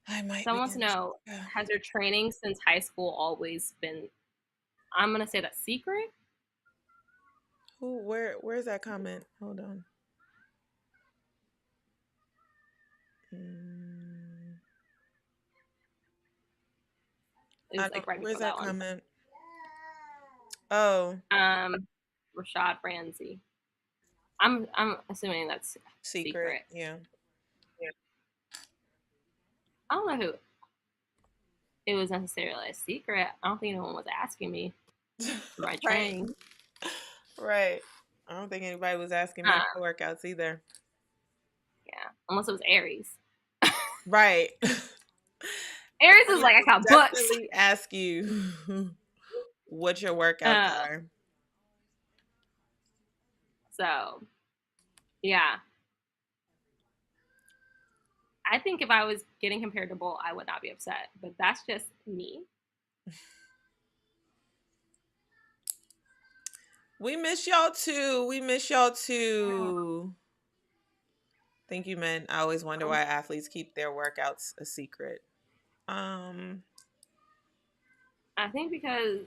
Someone be wants to in know, Jamaica. has your training since high school always been, I'm going to say that secret? Where's that comment? Hold on. Mm, It was like right where's before that that one. comment? Oh, Rashad Franzi. I'm assuming that's secret. secret. Yeah. I don't know who it was necessarily a secret. I don't think anyone was asking me for my Right. training. Right. I don't think anybody was asking me Um, for workouts either. yeah, unless it was Aries. Right. Aries is Aries like I will got books. definitely ask you what your workouts Uh, are. so yeah, I think if I was getting compared to Bull, I would not be upset. But that's just me. We miss y'all too. We miss y'all too. Thank you, men. I always wonder why athletes keep their workouts a secret. Um, I think because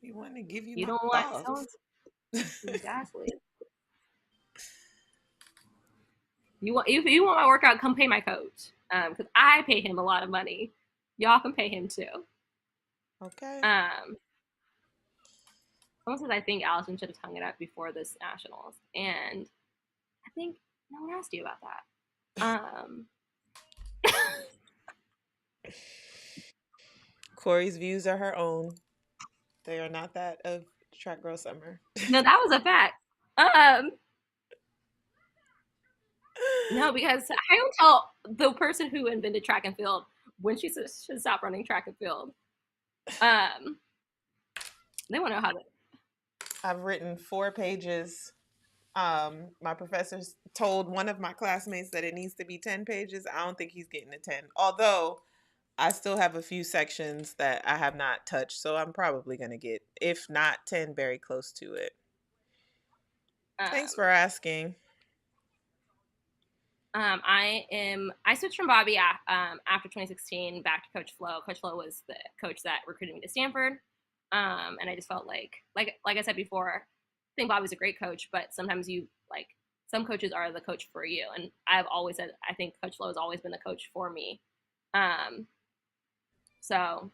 we want to give you you my don't want so thoughts. exactly. You want if you want my workout, come pay my coach. Because I pay him a lot of money. Y'all can pay him too. Okay. Um, someone says I think Allison should have hung it up before this nationals, and I think no one asked you about that. Kori's views are her own. They are not that of Track Girl Summer. No, that was a fact. Um, no, because I don't tell the person who invented track and field when she should stop running track and field. They want to know how to. I've written 4 pages My professors told one of my classmates that it needs to be 10 pages. I don't think he's getting a 10. Although I still have a few sections that I have not touched, so I'm probably going to get, if not 10, very close to it. Thanks for Um, asking. I switched from Bobby after 2016 back to Coach Flo. Coach Flo was the coach that recruited me to Stanford. And I just felt like I said before, I think Bobby's a great coach, but sometimes you like some coaches are the coach for you. And I've always said I think Coach Flo has always been the coach for me. Um, so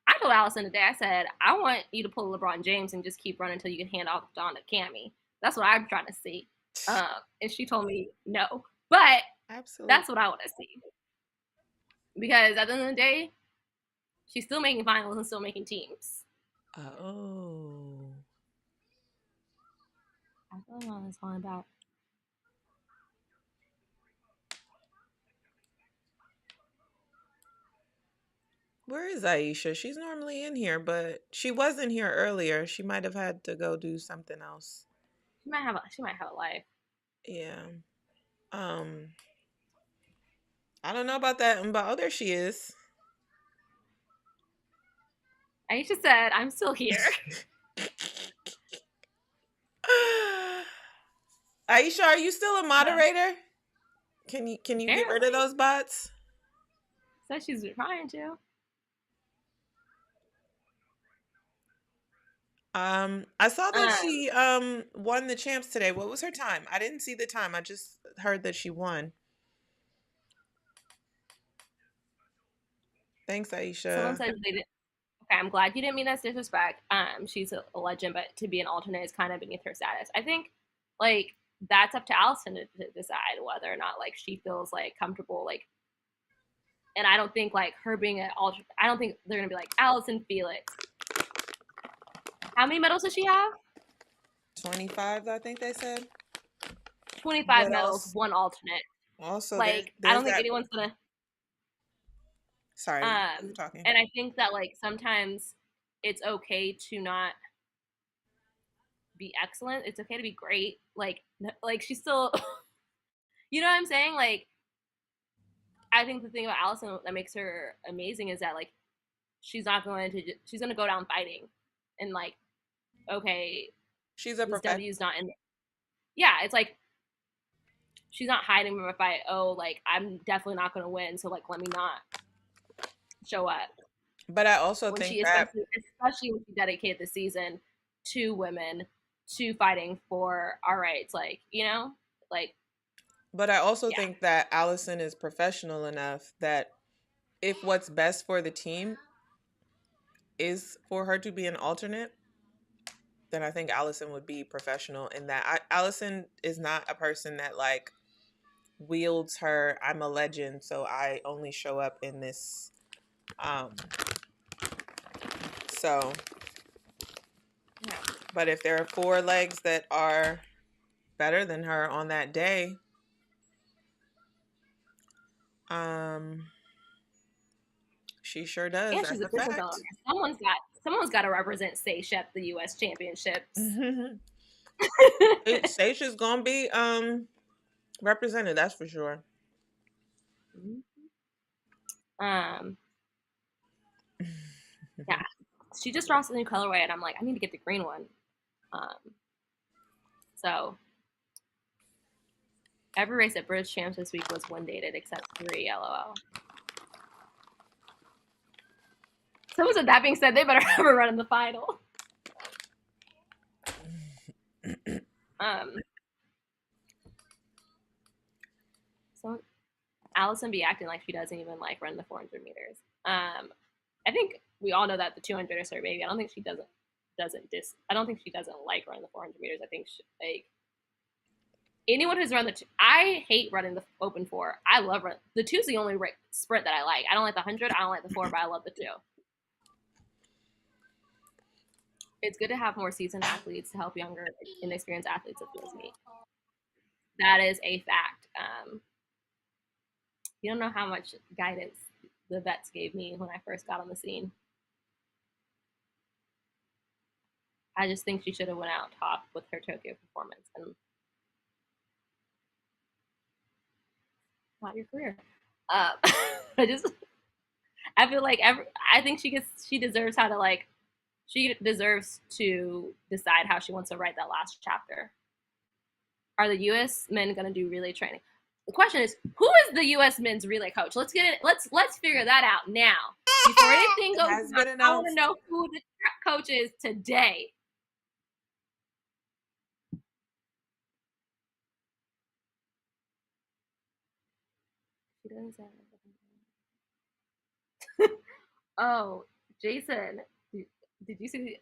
I told Allison today, I said, I want you to pull LeBron James and just keep running until you can hand off Don to Cammy. That's what I'm trying to see. And she told me no. But Absolutely. that's what I want to see. Because at the end of the day, she's still making finals and still making teams. Oh. I don't know what it's all about. Where is Aisha? She's normally in here, but she wasn't here earlier. She might have had to go do something else. She might have a life. Yeah. Um, I don't know about that, but oh, there she is. Aisha said, I'm still here. Aisha, are you still a moderator? Can you get rid of Apparently. those bots? Said she's trying to. I saw that Um, she won the champs today. What was her time? I didn't see the time. I just heard that she won. Thanks, Someone Aisha. said they didn't. Okay, I'm glad you didn't mean that's disrespect. She's a legend, but to be an alternate is kind of beneath her status. I think, like, that's up to Allison to decide whether or not like she feels like comfortable like. And I don't think like her being an alternate. I don't think they're gonna be like Allison Felix. How many medals does she have? 25, I think they said. 25 But medals, also, one alternate. also Like I there's don't think that. anyone's gonna. Sorry, you were talking. And I think that like sometimes it's okay to not be excellent. It's okay to be great. Like she's still. You know what I'm saying? Like I think the thing about Allison that makes her amazing is that like she's gonna go down fighting, and like okay, She's a this professional. W's not in. Yeah, it's like she's not hiding from a fight. Oh, like I'm definitely not gonna win, so like let me not show up. But I also When think she that especially when she dedicated the season to women, to fighting for our rights, like like but I also yeah, think that Allison is professional enough that if what's best for the team is for her to be an alternate, then I think Allison would be professional in that. Allison is not a person that like wields her I'm a legend, so I only show up in this. Um, so, yeah. but if there are four legs that are better than her on that day, um, she sure does. And she's That's a a business owner. fact. Someone's got to represent CashApp the U.S. Championships. Stacia's gonna be represented, that's for sure. um, yeah, she just dropped a new colorway, and I'm like, I need to get the green one. Um, so every race at British Champs this week was one dated except 3. LOL. Someone said that being said, they better have a run in the final. Um, so Allison be acting like she doesn't even like run the 400 meters. I think we all know that the 200 is her baby. I don't think she doesn't dis. I don't think she doesn't like running the 400 meters. I think like anyone who's run I hate running the open 4. I love run the 2's the only sprint that I like. I don't like the 100. I don't like the 4, but I love the 2. It's good to have more seasoned athletes to help younger, inexperienced athletes. It feels me. That is a fact. You don't know how much guidance the vets gave me when I first got on the scene. I just think she should have went out top with her Tokyo performance and not your career. I just I feel like I think she deserves how to like she deserves to decide how she wants to write that last chapter. Are the U.S. men going to do relay training? The question is, who is the U.S. men's relay coach? Let's get it. Let's figure that out now before anything goes Has on. been I want to announced. know who the coach is today. She doesn't say. Oh, Jason, did you see?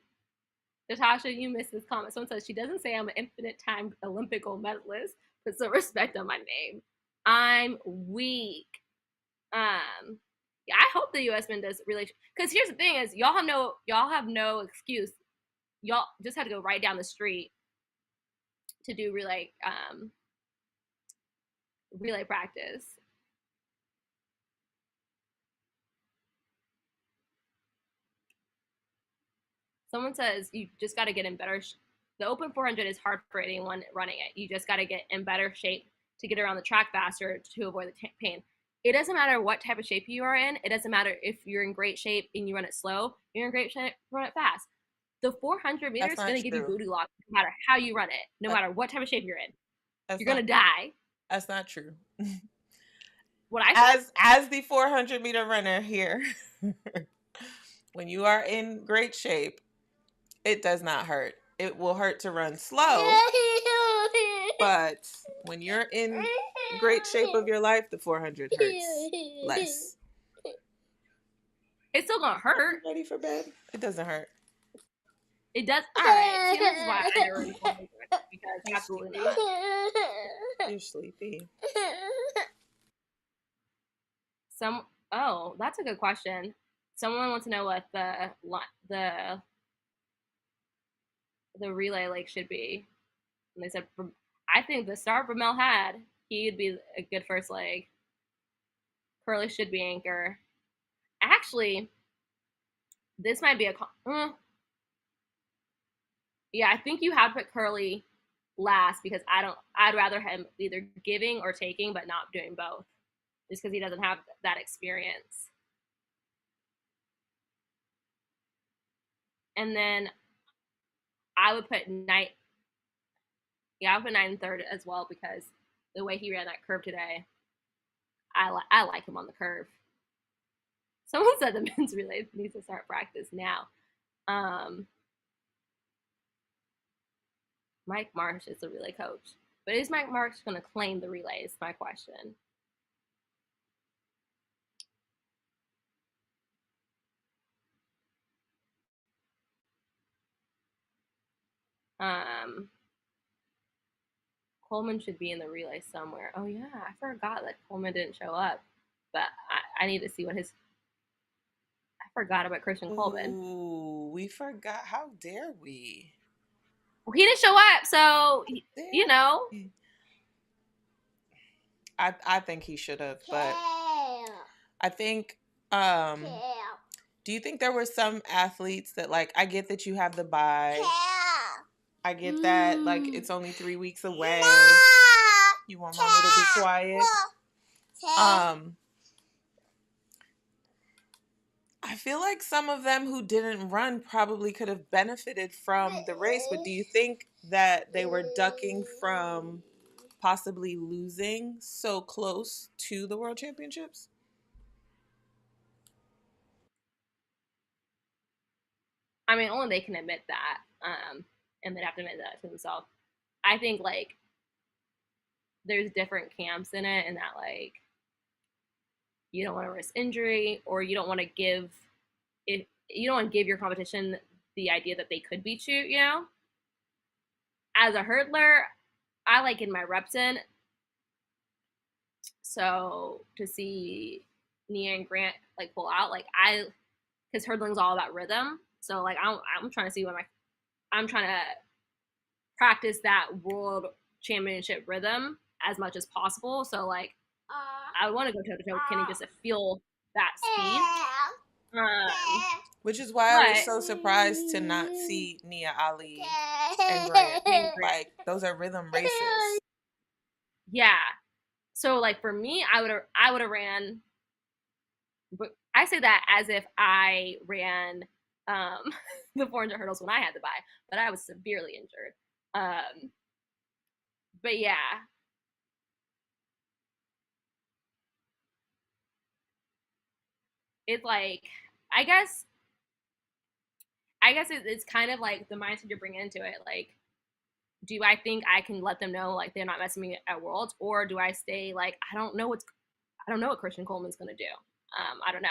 Natasha, you missed this comment. Someone says she doesn't say I'm an infinite time Olympic gold medalist. Put some respect on my name. I'm weak. Yeah, I hope the U.S. men does really. Because here's the thing: is y'all have no excuse. Y'all just had to go right down the street to do relay practice. Someone says you just got to get in better. The Open 400 is hard for anyone running it. You just got to get in better shape to get around the track faster to avoid the pain. It doesn't matter what type of shape you are in. It doesn't matter if you're in great shape and you run it slow. You're in great shape, run it fast. The 400 meters is going to give you booty lock no matter how you run it, no matter what type of shape you're in. You're going to die. That's not true. What I as the 400-meter runner here, when you are in great shape, it does not hurt. It will hurt to run slow, but when you're in great shape of your life, the 400 hurts less. It's still gonna hurt. Ready for bed? It doesn't hurt. It does. All right. See, this is why I never because absolutely not. You're sleepy. Oh, that's a good question. Someone wants to know what the relay like should be, and they said, I think the start Bromell had, he'd be a good first leg. Curly should be anchor. Actually, this might be yeah, I think you have to put Curly last because I'd rather him either giving or taking, but not doing both, just because he doesn't have that experience. And then I would put Knight. Yeah, I would put Knight in third as well because the way he ran that curve today, I like him on the curve. Someone said the men's relay needs to start practice now. Mike Marsh is the relay coach. But is Mike Marsh going to claim the relay is my question. Coleman should be in the relay somewhere. Oh, yeah. I forgot that Coleman didn't show up. But I need to see what his... I forgot about Christian Coleman. Ooh, we forgot. How dare we? Well, he didn't show up, so, you know. I think he should have, but I think do you think there were some athletes that like I get that you have the bye. I get that like it's only 3 weeks away. You want mommy to be quiet. I feel like some of them who didn't run probably could have benefited from the race, but do you think that they were ducking from possibly losing so close to the World Championships? I mean, only they can admit that, and they'd have to admit that to themselves. I think like there's different camps in it, and that like you don't want to risk injury, or you don't want to give if you don't want to give your competition the idea that they could beat you. You know, as a hurdler, I like getting my reps in. So to see Nia and Grant like pull out, like because hurdling's all about rhythm. So like I'm trying to see what I'm trying to practice that world championship rhythm as much as possible. So like I want to go toe to toe with Kenny just to feel that speed. Which is why I was But so surprised to not see Nia Ali and Grant. Like, those are rhythm races. yeah. So like for me, I would have ran. But I say that as if I ran the 400 hurdles when I had to buy, but I was severely injured. But yeah, it's like I guess it's kind of like the mindset you're bringing into it. Like, do I think I can let them know like they're not messing me at Worlds, or do I stay like I don't know what Christian Coleman's gonna do. I don't know.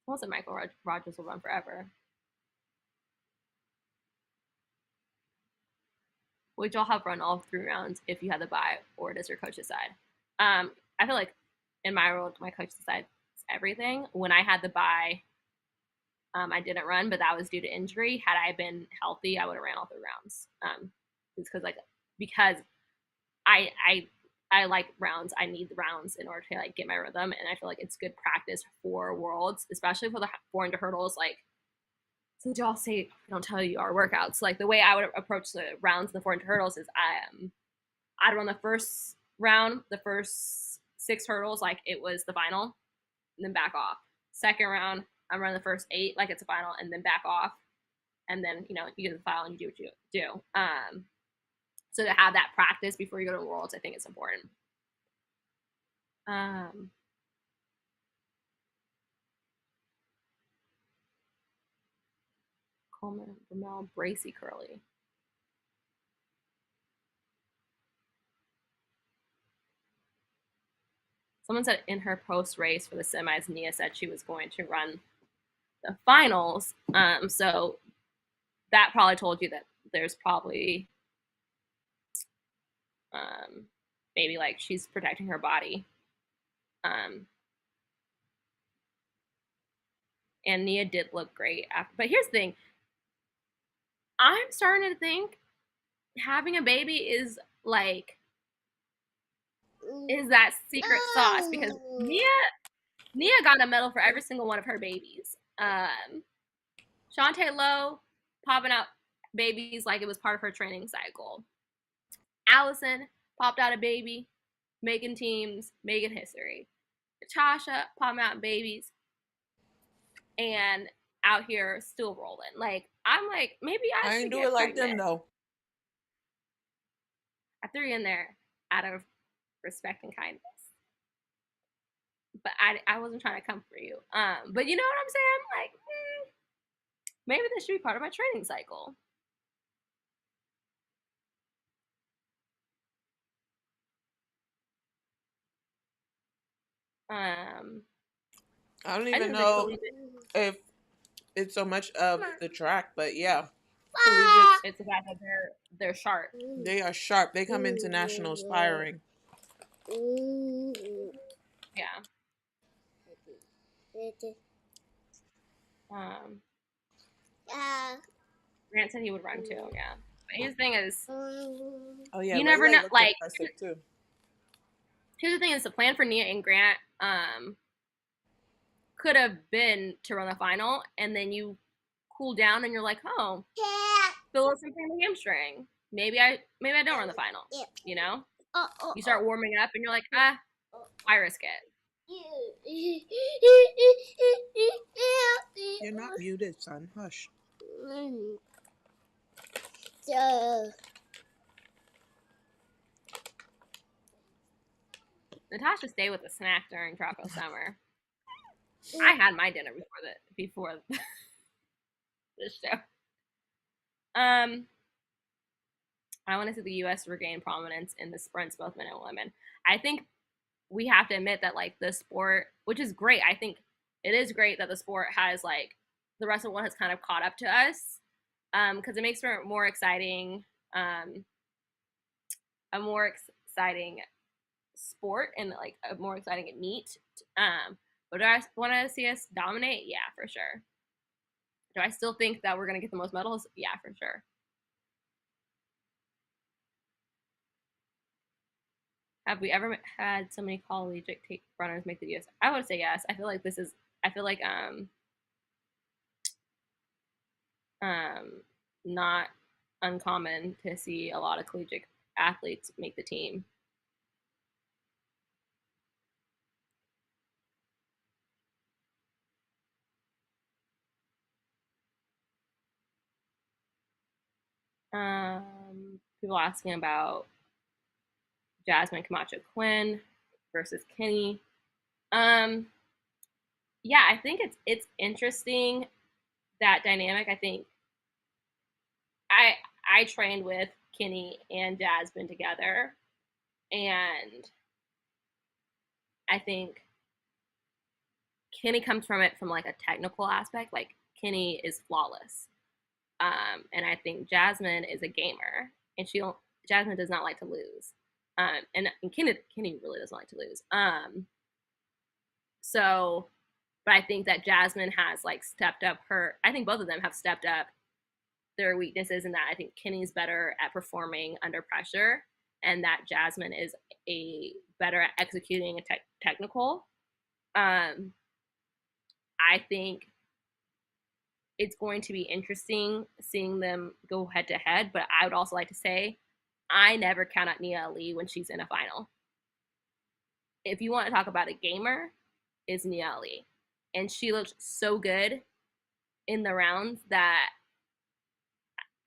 Most of Michael Rogers will run forever. Which y'all have run all 3 rounds if you had to buy, or does your coach decide? I feel like in my world, my coach decides everything. When I had to buy, I didn't run, but that was due to injury. Had I been healthy, I would have ran all 3 rounds. It's because I like rounds. I need the rounds in order to like get my rhythm, and I feel like it's good practice for Worlds, especially for the 400 hurdles. Like, since y'all say I don't tell you our workouts, like the way I would approach the rounds in the 400 hurdles is I'd run the first round, the first 6 hurdles like it was the final, and then back off. Second round, I'm running the first 8 like it's a final, and then back off, and then you get the final and you do what you do. So to have that practice before you go to Worlds, I think it's important. Coleman, Vermel, Bracy, Curly. Someone said in her post race for the semis, Nia said she was going to run the finals. So that probably told you that there's probably maybe like she's protecting her body. And Nia did look great after. But here's the thing. I'm starting to think having a baby is that secret sauce, because Nia got a medal for every single one of her babies. Shantae Lowe popping out babies like it was part of her training cycle. Allison popped out a baby, making teams, making history. Natasha popping out babies and out here still rolling. Like, I'm like, maybe I ain't should do get it like pregnant. them though. I threw you in there out of respect and kindness. But I wasn't trying to come for you. But you know what I'm saying? I'm like, maybe this should be part of my training cycle. I don't even know if it's so much of the track, but yeah. It's the fact that they're sharp. They are sharp. They come into nationals firing. Yeah. Grant said he would run too. Yeah. But his thing is, oh yeah, you never know. Like, too. Here's the thing: is the plan for Nia and Grant could have been to run the final, and then you cool down, and you're like, oh, feel something in the hamstring. Maybe I don't run the final. You know, you start warming up, and you're like, I risk it. You're not muted, son. Hush. Natasha stayed with a snack during Tropical Summer. I had my dinner before this show. I want to see the U.S. regain prominence in the sprints, both men and women. I think we have to admit that like the sport, which is great. I think it is great that the sport has like the rest of the world has kind of caught up to us, because it makes for more exciting, a more exciting sport and like a more exciting meet. But do I want to see us dominate? Yeah, for sure. Do I still think that we're going to get the most medals? Yeah, for sure. Have we ever had so many collegiate runners make the US? I would say yes. I feel like this is. I feel like um not uncommon to see a lot of collegiate athletes make the team. People asking about Jasmine Camacho Quinn versus Kenny. Um, yeah, I think it's interesting that dynamic. I think I I trained with Kenny and Jasmine together, and I think Kenny comes from it from like a technical aspect. Like Kenny is flawless, and I think Jasmine is a gamer, and Jasmine does not like to lose, and Kenny really doesn't like to lose. So, but I think that Jasmine has like stepped up her. I think both of them have stepped up their weaknesses, and that I think Kenny's better at performing under pressure, and that Jasmine is a better at executing a technical. Um, I think it's going to be interesting seeing them go head to head. But I would also like to say, I never count out Nia Ali when she's in a final. If you want to talk about a gamer, is Nia Ali, and she looked so good in the rounds that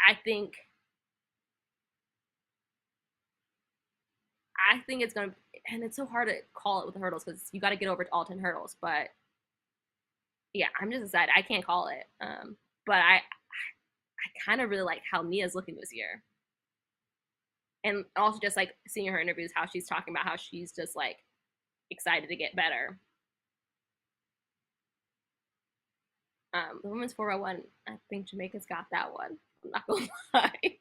I think it's gonna, and it's so hard to call it with the hurdles because you got to get over all 10 hurdles. But yeah, I'm just excited. I can't call it, but I kind of really like how Nia's looking this year, and also just like seeing her interviews, how she's talking about how she's just like excited to get better. The women's 401, I think Jamaica's got that one. I'm not gonna lie.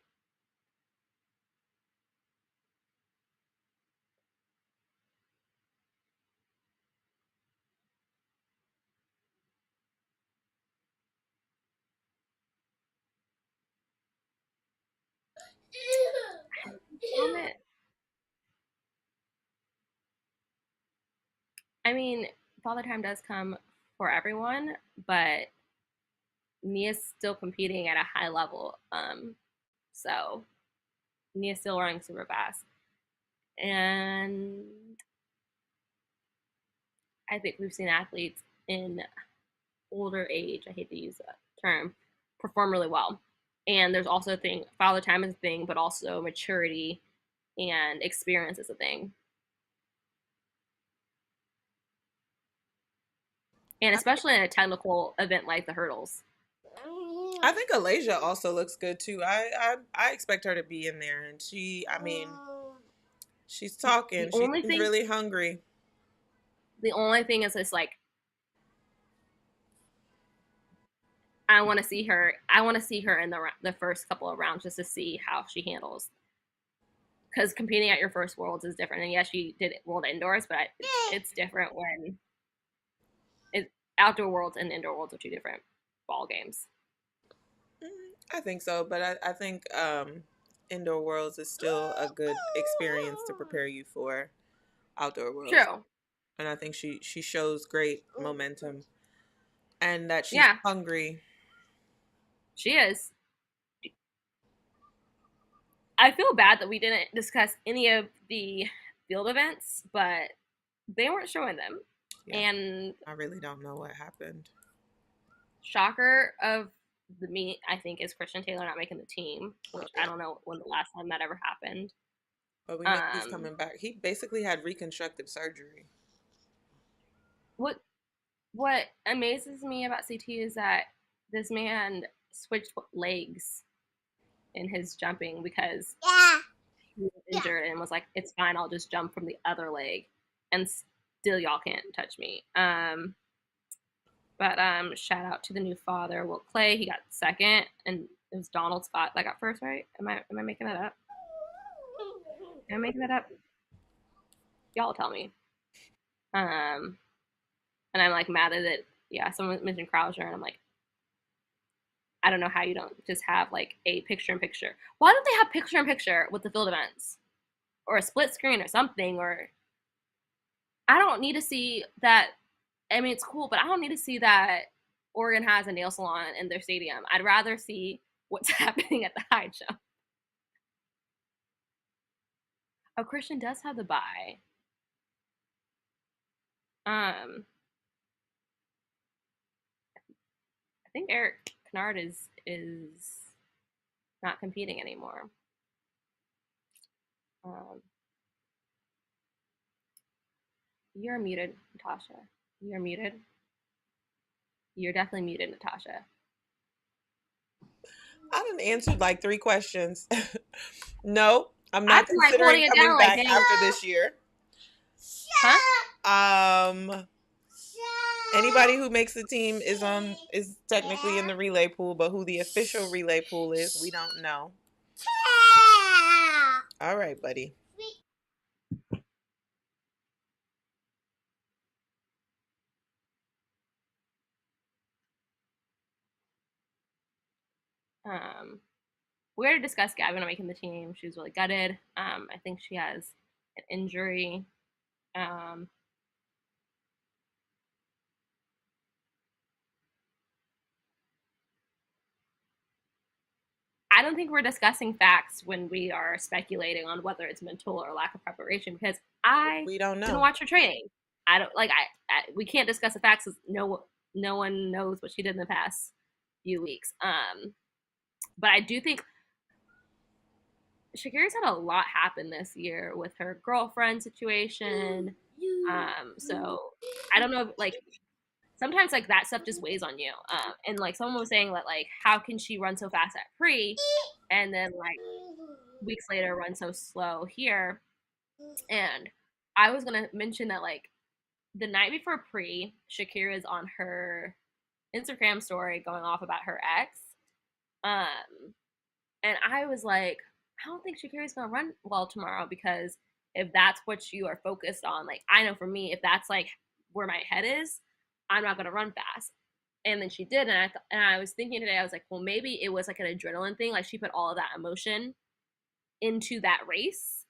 Moment. I mean, Father Time does come for everyone, but Nia's still competing at a high level. So Nia's still running super fast. And I think we've seen athletes in older age, I hate to use that term, perform really well. And there's also a thing, Father Time is a thing, but also maturity and experience is a thing. And especially in a technical event like the hurdles. I think Alasia also looks good too. I expect her to be in there, and I mean, she's The talking. She only seems thing, really hungry. the only thing is, it's like I want to see her. I want to see her in the first couple of rounds just to see how she handles. Because competing at your first worlds is different. And yes, she did world indoors, but it's different when it outdoor worlds and indoor worlds are two different ball games. I think so, but I think indoor worlds is still a good experience to prepare you for outdoor worlds, True. and I think she shows great momentum and that she's Yeah, hungry. she is. I feel bad that we didn't discuss any of the field events, but they weren't showing them. Yeah, And I really don't know what happened, shocker of the meet, I think, is Christian Taylor not making the team, which I don't know when the last time that ever happened. but we know he's Um, coming back. He basically had reconstructive surgery. what what amazes me about CT is that this man switched legs in his jumping because he was injured and was like, "It's fine, I'll just jump from the other leg," and still y'all can't touch me. But shout out to the new father, Will Clay. He got second, and it was Donald Scott that got first, right? Am I making that up? Am I making that up? Y'all tell me. Um, and I'm like mad at it. Yeah, someone mentioned Krauser, and I'm like, I don't know how you don't just have like a picture in picture. Why don't they have picture in picture with the field events? or a split screen or something. Or I don't need to see that. I mean, it's cool, but I don't need to see that Oregon has a nail salon in their stadium. I'd rather see what's happening at the high jump. Oh, Christian does have the bye. Um, I think Eric Kennard is not competing anymore. Um, you're muted, Natasha. You're muted. You're definitely muted, Natasha. I done answered like 3 questions. No, I'm I'm not like considering holding it coming down, like, back dang, after this year. huh? Um, Anybody who makes the team is technically in the relay pool, but who the official relay pool is, we don't know. All right, buddy. Um, we already discussed Gavin not making the team. She was really gutted. I think she has an injury. Um, I don't think we're discussing facts when we are speculating on whether it's mental or lack of preparation because I We don't didn't know. watch her training. I don't like we can't discuss the facts. No one knows what she did in the past few weeks. But I do think Shakira's had a lot happen this year with her girlfriend situation. So I don't know if, like, sometimes like that stuff just weighs on you. And like someone was saying that like how can she run so fast at pre and then like weeks later run so slow here? And I was gonna mention that like the night before pre, Shakira's on her Instagram story going off about her ex. Um, and I was like, I don't think Shakira's gonna run well tomorrow because if that's what you are focused on, like I know for me, if that's like where my head is, I'm not gonna run fast. And then she did, and I was thinking today, I was like, well, maybe it was like an adrenaline thing, like she put all of that emotion into that race.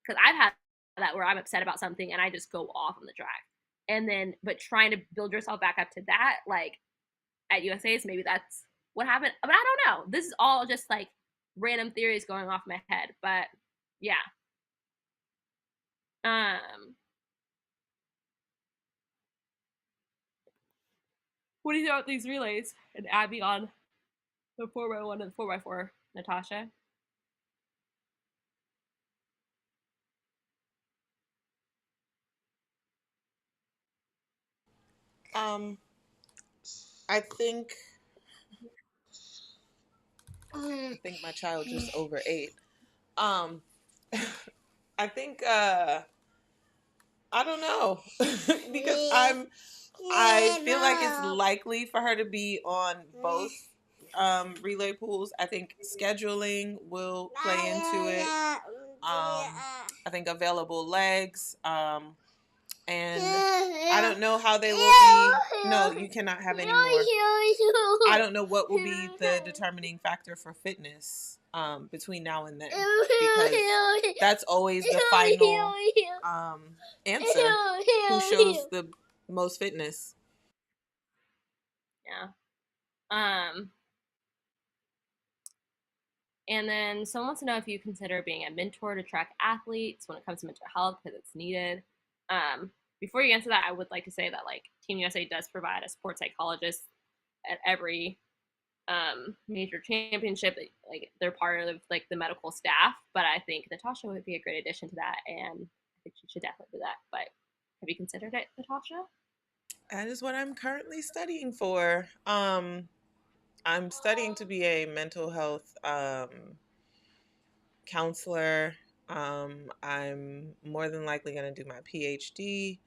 Because I've had that where I'm upset about something and I just go off on the track, and then but trying to build yourself back up to that, like at USA's, maybe that's what happened. But I don't know. This is all just like random theories going off my head. But yeah. Um, what do you think about these relays and Abby on the 4x1 and the 4x4, Natasha? Um, I think my child just overate. Um, I think I don't know because I feel like it's likely for her to be on both relay pools. I think scheduling will play into it. I think available legs. And I don't know how they will be. No, you cannot have any more. I don't know what will be the determining factor for fitness between now and then, because that's always the final answer. Who shows the most fitness? Yeah. Um, and then someone wants to know if you consider being a mentor to track athletes when it comes to mental health because it's needed. Before you answer that, I would like to say that like Team USA does provide a sports psychologist at every major championship. Like they're part of like the medical staff, but I think Natasha would be a great addition to that, and I think she should definitely do that. But have you considered it, Natasha? That is what I'm currently studying for. I'm studying to be a mental health counselor. I'm more than likely going to do my PhD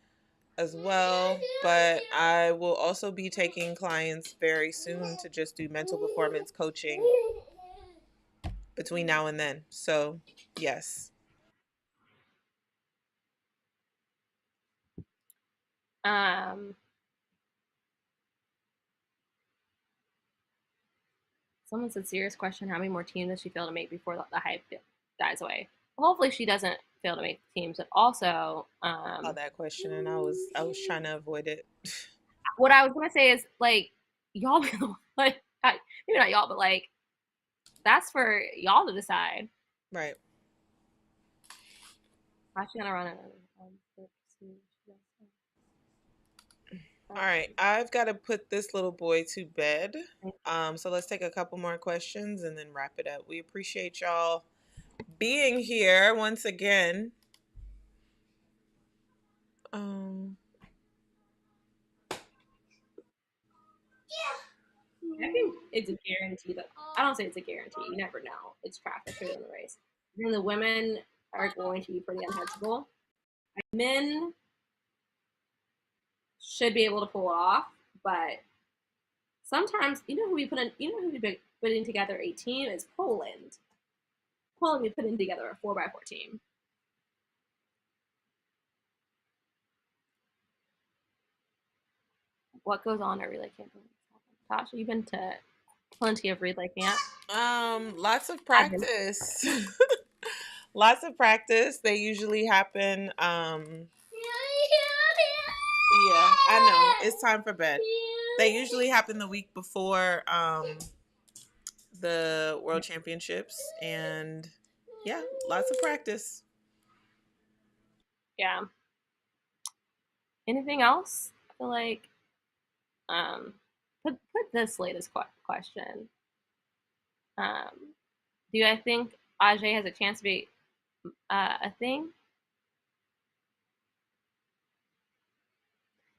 as well, but I will also be taking clients very soon to just do mental performance coaching between now and then. So, yes. Um, Someone said, serious question. How many more teams does she feel to make before the hype dies away? Well, hopefully she doesn't fail to make the teams, but also Saw that question, and I was trying to avoid it. what I was gonna say is like y'all like maybe not y'all, but like that's for y'all to decide. Right. I'm actually gonna run it. All right. I've got to put this little boy to bed. So let's take a couple more questions and then wrap it up. We appreciate y'all being here once again. Um, I think it's a guarantee that I don't say it's a guarantee. You never know. It's traffic in the race. And the women are going to be pretty untouchable. Men should be able to pull it off, but sometimes you know who we put in. You know who we be putting together a team is Poland. Poland we putting together a 4x4 team. What goes on at relay camp? Natasha, you've been to plenty of relay camp. Lots of I've been. practice. Lots of practice. They usually happen. Yeah, I know. It's time for bed. They usually happen the week before the World Championships, and yeah, lots of practice. Yeah. Anything else? I feel like um, put this latest question. Do I think Ajay has a chance to be a thing?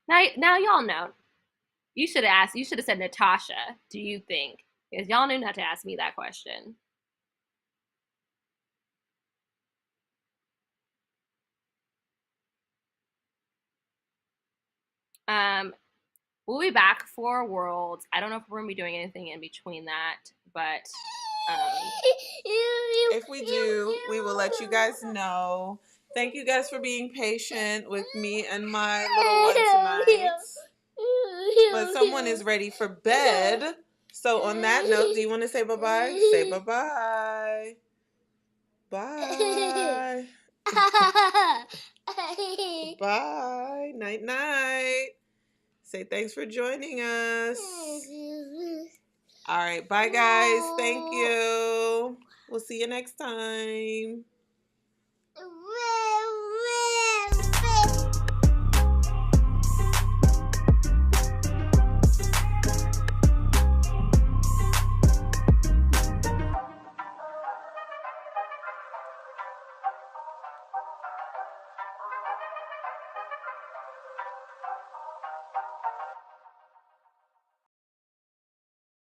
Now y'all know. You should have asked. You should have said Natasha. Do you think? Because y'all knew not to ask me that question. Um, we'll be back for Worlds. I don't know if we're gonna be doing anything in between that, but if we do, we will let you guys know. Thank you guys for being patient with me and my little one tonight. But someone is ready for bed. So on that note, do you want to say bye-bye? Say bye-bye. Bye. Bye. Night night. Say thanks for joining us. All right. Bye, guys. Thank you. We'll see you next time.